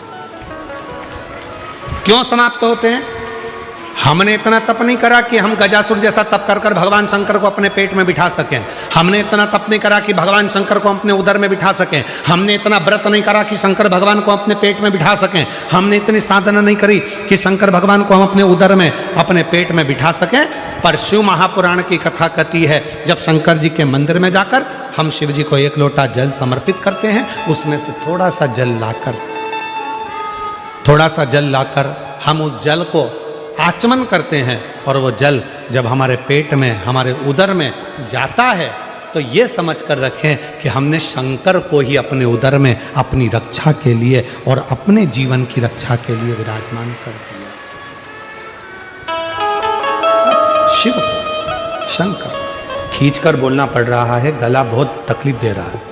क्यों समाप्त होते हैं? हमने इतना तप नहीं करा कि हम गजासुर जैसा तप कर कर भगवान शंकर को अपने पेट में बिठा सकें, हमने इतना तप नहीं करा कि भगवान शंकर को अपने उदर में बिठा सकें, हमने इतना व्रत नहीं करा कि शंकर भगवान को अपने पेट में बिठा सकें, हमने इतनी साधना नहीं करी कि शंकर भगवान को हम अपने उदर में, अपने पेट में बिठा सकें। पर शिव महापुराण की कथा कहती है, जब शंकर जी के मंदिर में जाकर हम शिव जी को 1 लोटा जल समर्पित करते हैं, उसमें से थोड़ा सा जल लाकर हम उस जल को आचमन करते हैं, और वो जल जब हमारे पेट में, हमारे उदर में जाता है तो ये समझ कर रखें कि हमने शंकर को ही अपने उदर में अपनी रक्षा के लिए और अपने जीवन की रक्षा के लिए विराजमान कर दिया। शिव, शंकर, खींचकर बोलना पड़ रहा है, गला बहुत तकलीफ दे रहा है।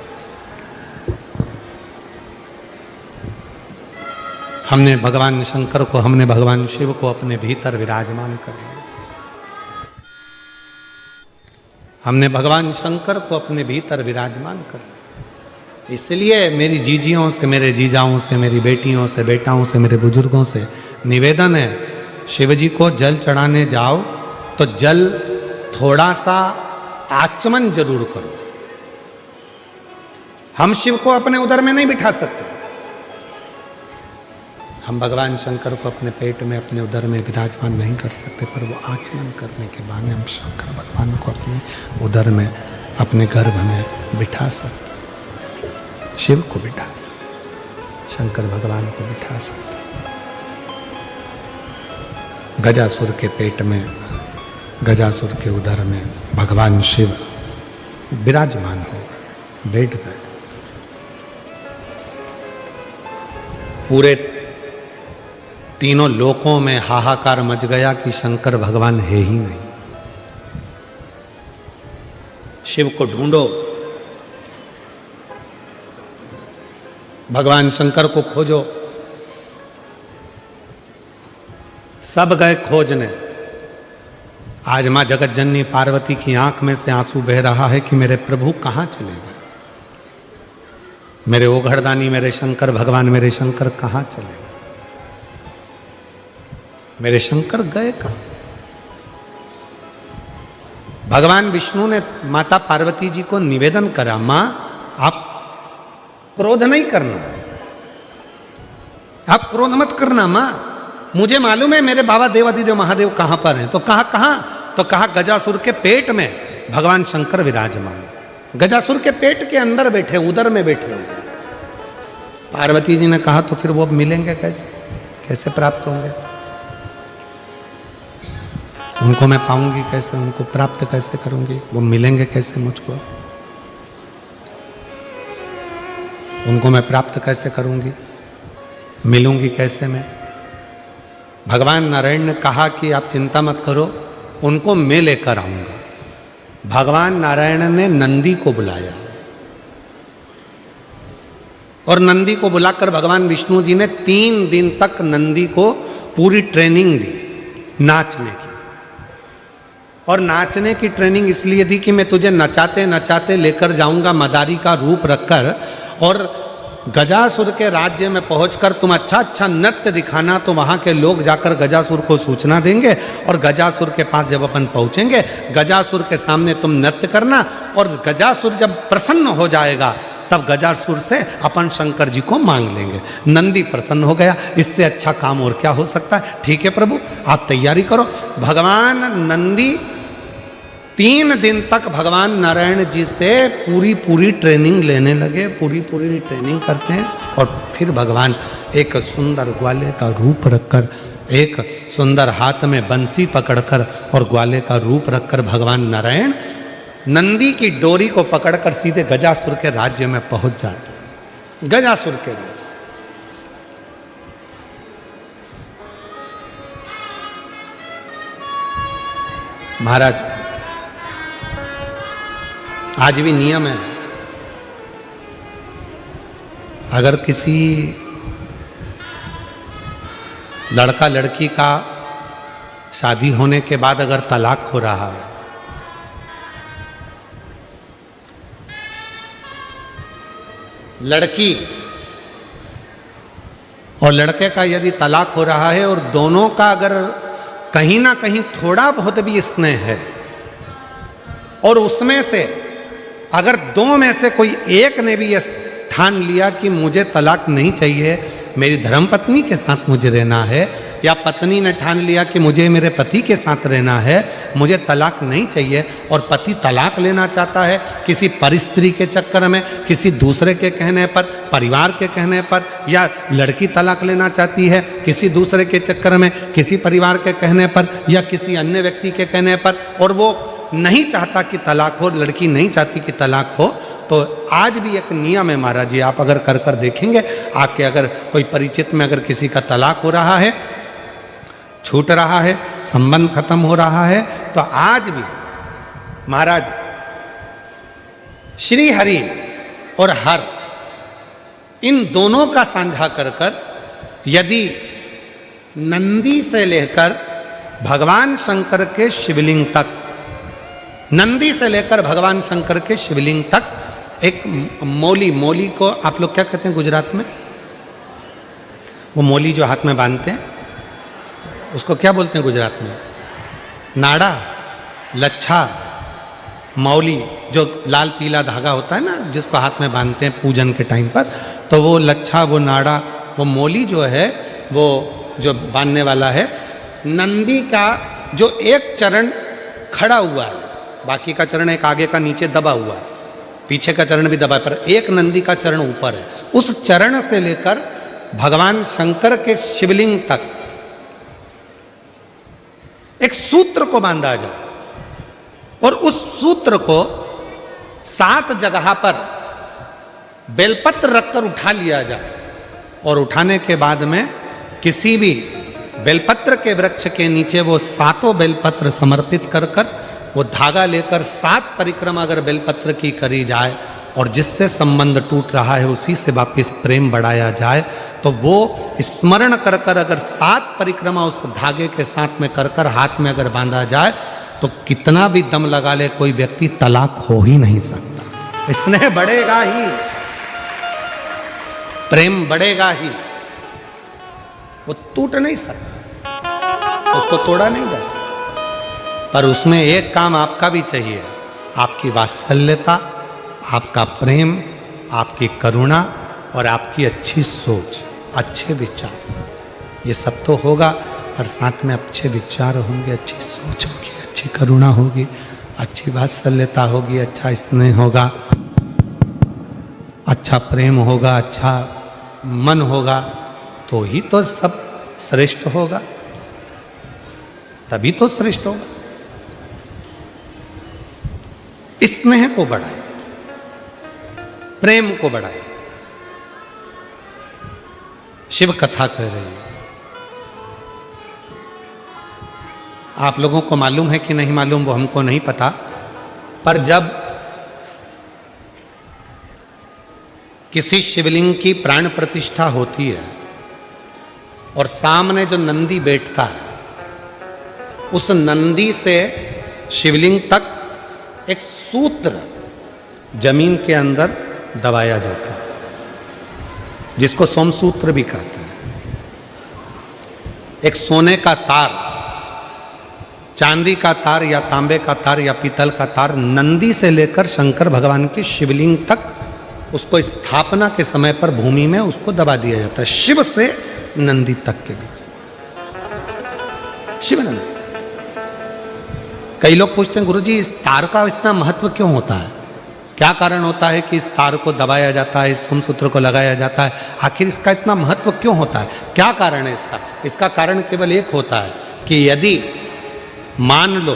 हमने भगवान शंकर को, हमने भगवान शिव को अपने भीतर विराजमान कर लिया, हमने भगवान शंकर को अपने भीतर विराजमान कर लिया। इसलिए मेरी जीजियों से, मेरे जीजाओं से, मेरी बेटियों से, बेटाओं से, मेरे बुजुर्गों से निवेदन है, शिव जी को जल चढ़ाने जाओ तो जल थोड़ा सा आचमन जरूर करो। हम शिव को अपने उदर में नहीं बिठा सकते, हम भगवान शंकर को अपने पेट में, अपने उदर में विराजमान नहीं कर सकते, पर वो आचमन करने के बाद हम शंकर भगवान को अपने उदर में, अपने गर्भ में बिठा सकते, शिव को बिठा सकते, शंकर भगवान को बिठा सकते। गजासुर के पेट में, गजासुर के उदर में भगवान शिव विराजमान हो गए, बैठ गए। पूरे तीनों लोकों में हाहाकार मच गया कि शंकर भगवान है ही नहीं, शिव को ढूंढो, भगवान शंकर को खोजो। सब गए खोजने। आज मां जगत जननी पार्वती की आंख में से आंसू बह रहा है कि मेरे प्रभु कहां चले गए, मेरे ओघड़दानी, मेरे शंकर भगवान, मेरे शंकर कहां चले गए, मेरे शंकर गए कहां। भगवान विष्णु ने माता पार्वती जी को निवेदन करा, मां आप क्रोध नहीं करना। आप क्रोध मत करना माँ, मुझे मालूम है मेरे बाबा देवाधिदेव महादेव कहां पर हैं। तो कहां? तो कहा गजासुर के पेट में भगवान शंकर विराजमान, गजासुर के पेट के अंदर बैठे, उदर में बैठे हुए। पार्वती जी ने कहा तो फिर वो मिलेंगे कैसे प्राप्त होंगे? उनको मैं पाऊंगी कैसे, उनको प्राप्त कैसे करूंगी, वो मिलेंगे कैसे मुझको, उनको मैं प्राप्त कैसे करूंगी, मिलूंगी कैसे मैं? भगवान नारायण ने कहा कि आप चिंता मत करो, उनको मैं लेकर आऊंगा। भगवान नारायण ने नंदी को बुलाया और नंदी को बुलाकर भगवान विष्णु जी ने 3 दिन तक नंदी को पूरी ट्रेनिंग दी नाचने की। और नाचने की ट्रेनिंग इसलिए दी कि मैं तुझे नचाते नचाते लेकर जाऊंगा मदारी का रूप रखकर, और गजासुर के राज्य में पहुंचकर तुम अच्छा अच्छा नृत्य दिखाना, तो वहां के लोग जाकर गजासुर को सूचना देंगे और गजासुर के पास जब अपन पहुंचेंगे, गजासुर के सामने तुम नृत्य करना, और गजासुर जब प्रसन्न हो जाएगा तब गजासुर से अपन शंकर जी को मांग लेंगे। नंदी प्रसन्न हो गया, इससे अच्छा काम और क्या हो सकता है? ठीक है प्रभु, आप तैयारी करो। भगवान नंदी 3 दिन तक भगवान नारायण जी से पूरी ट्रेनिंग लेने लगे, पूरी ट्रेनिंग करते हैं। और फिर भगवान एक सुंदर ग्वाले का रूप रखकर, एक सुंदर हाथ में बंसी पकड़कर और ग्वाले का रूप रखकर भगवान नारायण नंदी की डोरी को पकड़कर सीधे गजासुर के राज्य में पहुंच जाते हैं। गजासुर के राज्य, महाराज आज भी नियम है, अगर किसी लड़का लड़की का शादी होने के बाद अगर तलाक हो रहा है, लड़की और लड़के का यदि तलाक हो रहा है और दोनों का अगर कहीं ना कहीं थोड़ा बहुत भी स्नेह है, और उसमें से अगर 2 में से कोई एक ने भी ये ठान लिया कि मुझे तलाक नहीं चाहिए, मेरी धर्मपत्नी के साथ मुझे रहना है, या पत्नी ने ठान लिया कि मुझे मेरे पति के साथ रहना है, मुझे तलाक नहीं चाहिए, और पति तलाक लेना चाहता है किसी परिस्त्री के चक्कर में, किसी दूसरे के कहने पर, परिवार के कहने पर, या लड़की तलाक लेना चाहती है किसी दूसरे के चक्कर में, किसी परिवार के कहने पर या किसी अन्य व्यक्ति के कहने पर, और वो नहीं चाहता कि तलाक हो, लड़की नहीं चाहती कि तलाक हो, तो आज भी एक नियम है महाराज जी, आप अगर कर देखेंगे, आपके अगर कोई परिचित में अगर किसी का तलाक हो रहा है, छूट रहा है, संबंध खत्म हो रहा है, तो आज भी महाराज श्री हरि और हर इन दोनों का साझा कर यदि नंदी से लेकर भगवान शंकर के शिवलिंग तक, नंदी से लेकर भगवान शंकर के शिवलिंग तक एक मौली को आप लोग क्या कहते हैं गुजरात में? वो मौली जो हाथ में बांधते हैं उसको क्या बोलते हैं गुजरात में? नाड़ा, लच्छा, मौली, जो लाल पीला धागा होता है ना जिसको हाथ में बांधते हैं पूजन के टाइम पर, तो वो लच्छा, वो नाड़ा, वो मौली जो है वो जो बांधने वाला है। नंदी का जो एक चरण खड़ा हुआ है, बाकी का चरण एक आगे का नीचे दबा हुआ है, पीछे का चरण भी दबा है, पर एक नंदी का चरण ऊपर है। उस चरण से लेकर भगवान शंकर के शिवलिंग तक एक सूत्र को बांधा जाए, और उस सूत्र को 7 जगह पर बेलपत्र रखकर उठा लिया जाए, और उठाने के बाद में किसी भी बेलपत्र के वृक्ष के नीचे वो 7 बेलपत्र समर्पित कर वो धागा लेकर 7 परिक्रमा अगर बेलपत्र की करी जाए, और जिससे संबंध टूट रहा है उसी से वापिस प्रेम बढ़ाया जाए, तो वो स्मरण कर अगर 7 परिक्रमा उस धागे के साथ में कर हाथ में अगर बांधा जाए, तो कितना भी दम लगा ले कोई व्यक्ति तलाक हो ही नहीं सकता। स्नेह बढ़ेगा ही, प्रेम बढ़ेगा ही, वो टूट नहीं सकता, उसको तोड़ा नहीं जा सकता। पर उसमें एक काम आपका भी चाहिए, आपकी वात्सल्यता, आपका प्रेम, आपकी करुणा, और आपकी अच्छी सोच, अच्छे विचार, ये सब तो होगा, पर साथ में अच्छे विचार होंगे, अच्छी सोच होगी, अच्छी करुणा होगी, अच्छी वात्सल्यता होगी, अच्छा स्नेह होगा, अच्छा प्रेम होगा, अच्छा मन होगा, तो ही तो सब श्रेष्ठ होगा, तभी तो श्रेष्ठ होगा। स्नेह को बढ़ाए, प्रेम को बढ़ाए। शिव कथा कह रही है, आप लोगों को मालूम है कि नहीं मालूम वो हमको नहीं पता, पर जब किसी शिवलिंग की प्राण प्रतिष्ठा होती है और सामने जो नंदी बैठता है, उस नंदी से शिवलिंग तक एक सूत्र जमीन के अंदर दबाया जाता है, जिसको सोमसूत्र भी कहते हैं। एक सोने का तार, चांदी का तार या तांबे का तार या पीतल का तार नंदी से लेकर शंकर भगवान की शिवलिंग तक, उसको स्थापना के समय पर भूमि में उसको दबा दिया जाता है, शिव से नंदी तक के बीच, शिव नंदी। कई लोग पूछते हैं गुरुजी इस तार का इतना महत्व क्यों होता है, क्या कारण होता है कि इस तार को दबाया जाता है, इस सोमसूत्र को लगाया जाता है, आखिर इसका इतना महत्व क्यों होता है, क्या कारण है इसका? इसका कारण केवल एक होता है कि यदि मान लो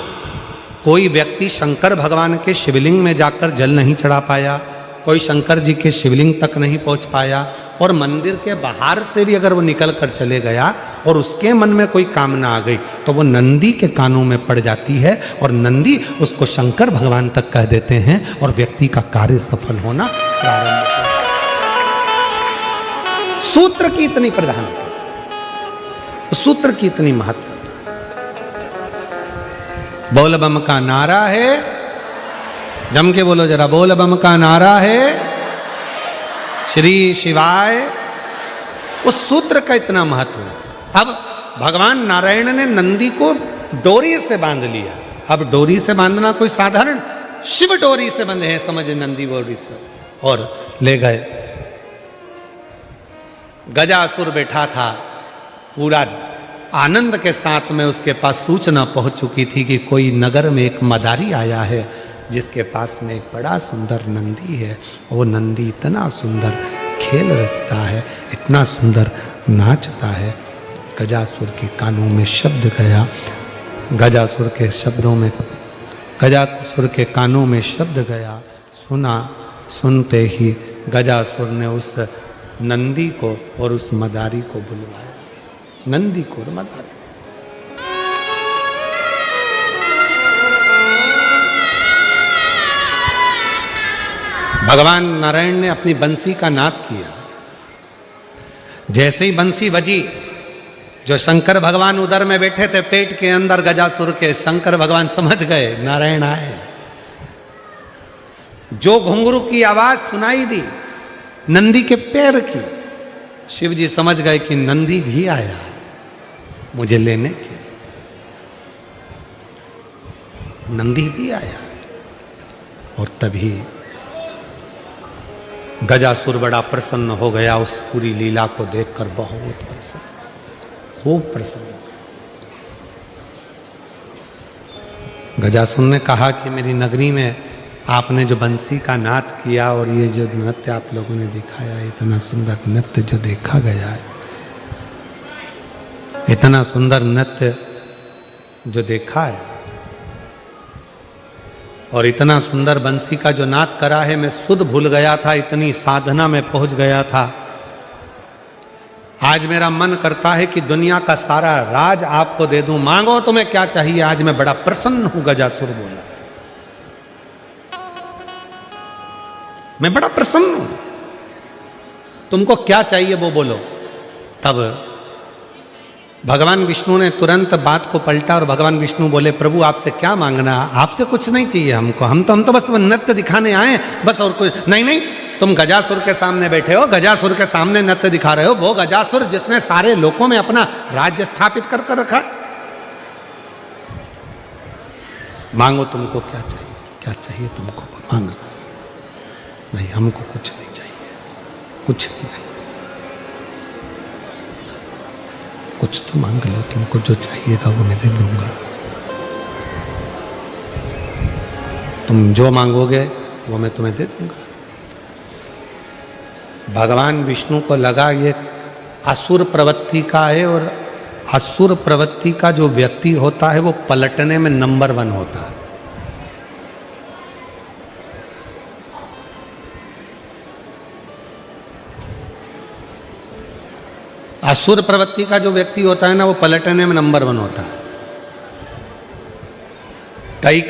कोई व्यक्ति शंकर भगवान के शिवलिंग में जाकर जल नहीं चढ़ा पाया, कोई शंकर जी के शिवलिंग तक नहीं पहुंच पाया, और मंदिर के बाहर से भी अगर वो निकल कर चले गया और उसके मन में कोई कामना आ गई, तो वो नंदी के कानों में पड़ जाती है और नंदी उसको शंकर भगवान तक कह देते हैं और व्यक्ति का कार्य सफल होना प्रारंभ होता है। सूत्र की इतनी प्रधानता, सूत्र की इतनी महत्व। बोल बम का नारा है, जम के बोलो जरा, बोल बम का नारा है श्री शिवाय। उस सूत्र का इतना महत्व है। अब भगवान नारायण ने नंदी को डोरी से बांध लिया। अब डोरी से बांधना कोई साधारण, शिव डोरी से बंधे हैं, समझे, नंदी डोरी से, और ले गए। गजासुर बैठा था, पूरा आनंद के साथ में उसके पास सूचना पहुंच चुकी थी कि कोई नगर में एक मदारी आया है जिसके पास में एक बड़ा सुंदर नंदी है। वो नंदी इतना सुंदर खेल रचता है, इतना सुंदर नाचता है। गजासुर के कानों में शब्द गया, गजासुर के शब्दों में, गजासुर के कानों में शब्द गया, सुना। सुनते ही गजासुर ने उस नंदी को और उस मदारी को बुलवाया, नंदी को और मदारी। भगवान नारायण ने अपनी बंसी का नाद किया। जैसे ही बंसी बजी, जो शंकर भगवान उदर में बैठे थे पेट के अंदर गजासुर के, शंकर भगवान समझ गए नारायण आए। जो घुंघरू की आवाज सुनाई दी नंदी के पैर की, शिव जी समझ गए कि नंदी भी आया मुझे लेने के। नंदी भी आया, और तभी गजासुर बड़ा प्रसन्न हो गया। उस पूरी लीला को देखकर बहुत प्रसन्न, खूब प्रसन्न। गजासुर ने कहा कि मेरी नगरी में आपने जो बंसी का नाद किया और ये जो नृत्य आप लोगों ने दिखाया, इतना सुंदर नृत्य जो देखा गया है, इतना सुंदर नृत्य जो देखा है, और इतना सुंदर बंसी का जो नाद करा है, मैं सुध भूल गया था, इतनी साधना में पहुंच गया था। आज मेरा मन करता है कि दुनिया का सारा राज आपको दे दूं, मांगो तुम्हें क्या चाहिए। आज मैं बड़ा प्रसन्न हूं, गजासुर बोला, मैं बड़ा प्रसन्न हूं, तुमको क्या चाहिए वो बोलो। तब भगवान विष्णु ने तुरंत बात को पलटा और भगवान विष्णु बोले, प्रभु आपसे क्या मांगना, आपसे कुछ नहीं चाहिए हमको, हम तो बस नृत्य दिखाने आए बस, और कुछ नहीं। नहीं, तुम गजासुर के सामने बैठे हो, गजासुर के सामने नृत्य दिखा रहे हो, वो गजासुर जिसने सारे लोकों में अपना राज्य स्थापित कर रखा। मांगो तुमको क्या चाहिए, क्या चाहिए तुमको मांगो। नहीं, हमको कुछ नहीं चाहिए, कुछ नहीं, कुछ तो मांग लो, तुमको जो चाहिएगा वो मैं दे दूंगा। तुम जो मांगोगे वो मैं तुम्हें दे दूंगा। भगवान विष्णु को लगा ये असुर प्रवृत्ति का है, और असुर प्रवृत्ति का जो व्यक्ति होता है वो पलटने में नंबर 1 होता है। असुर प्रवृत्ति का जो व्यक्ति होता है ना, वो पलटने में नंबर 1 होता है। कई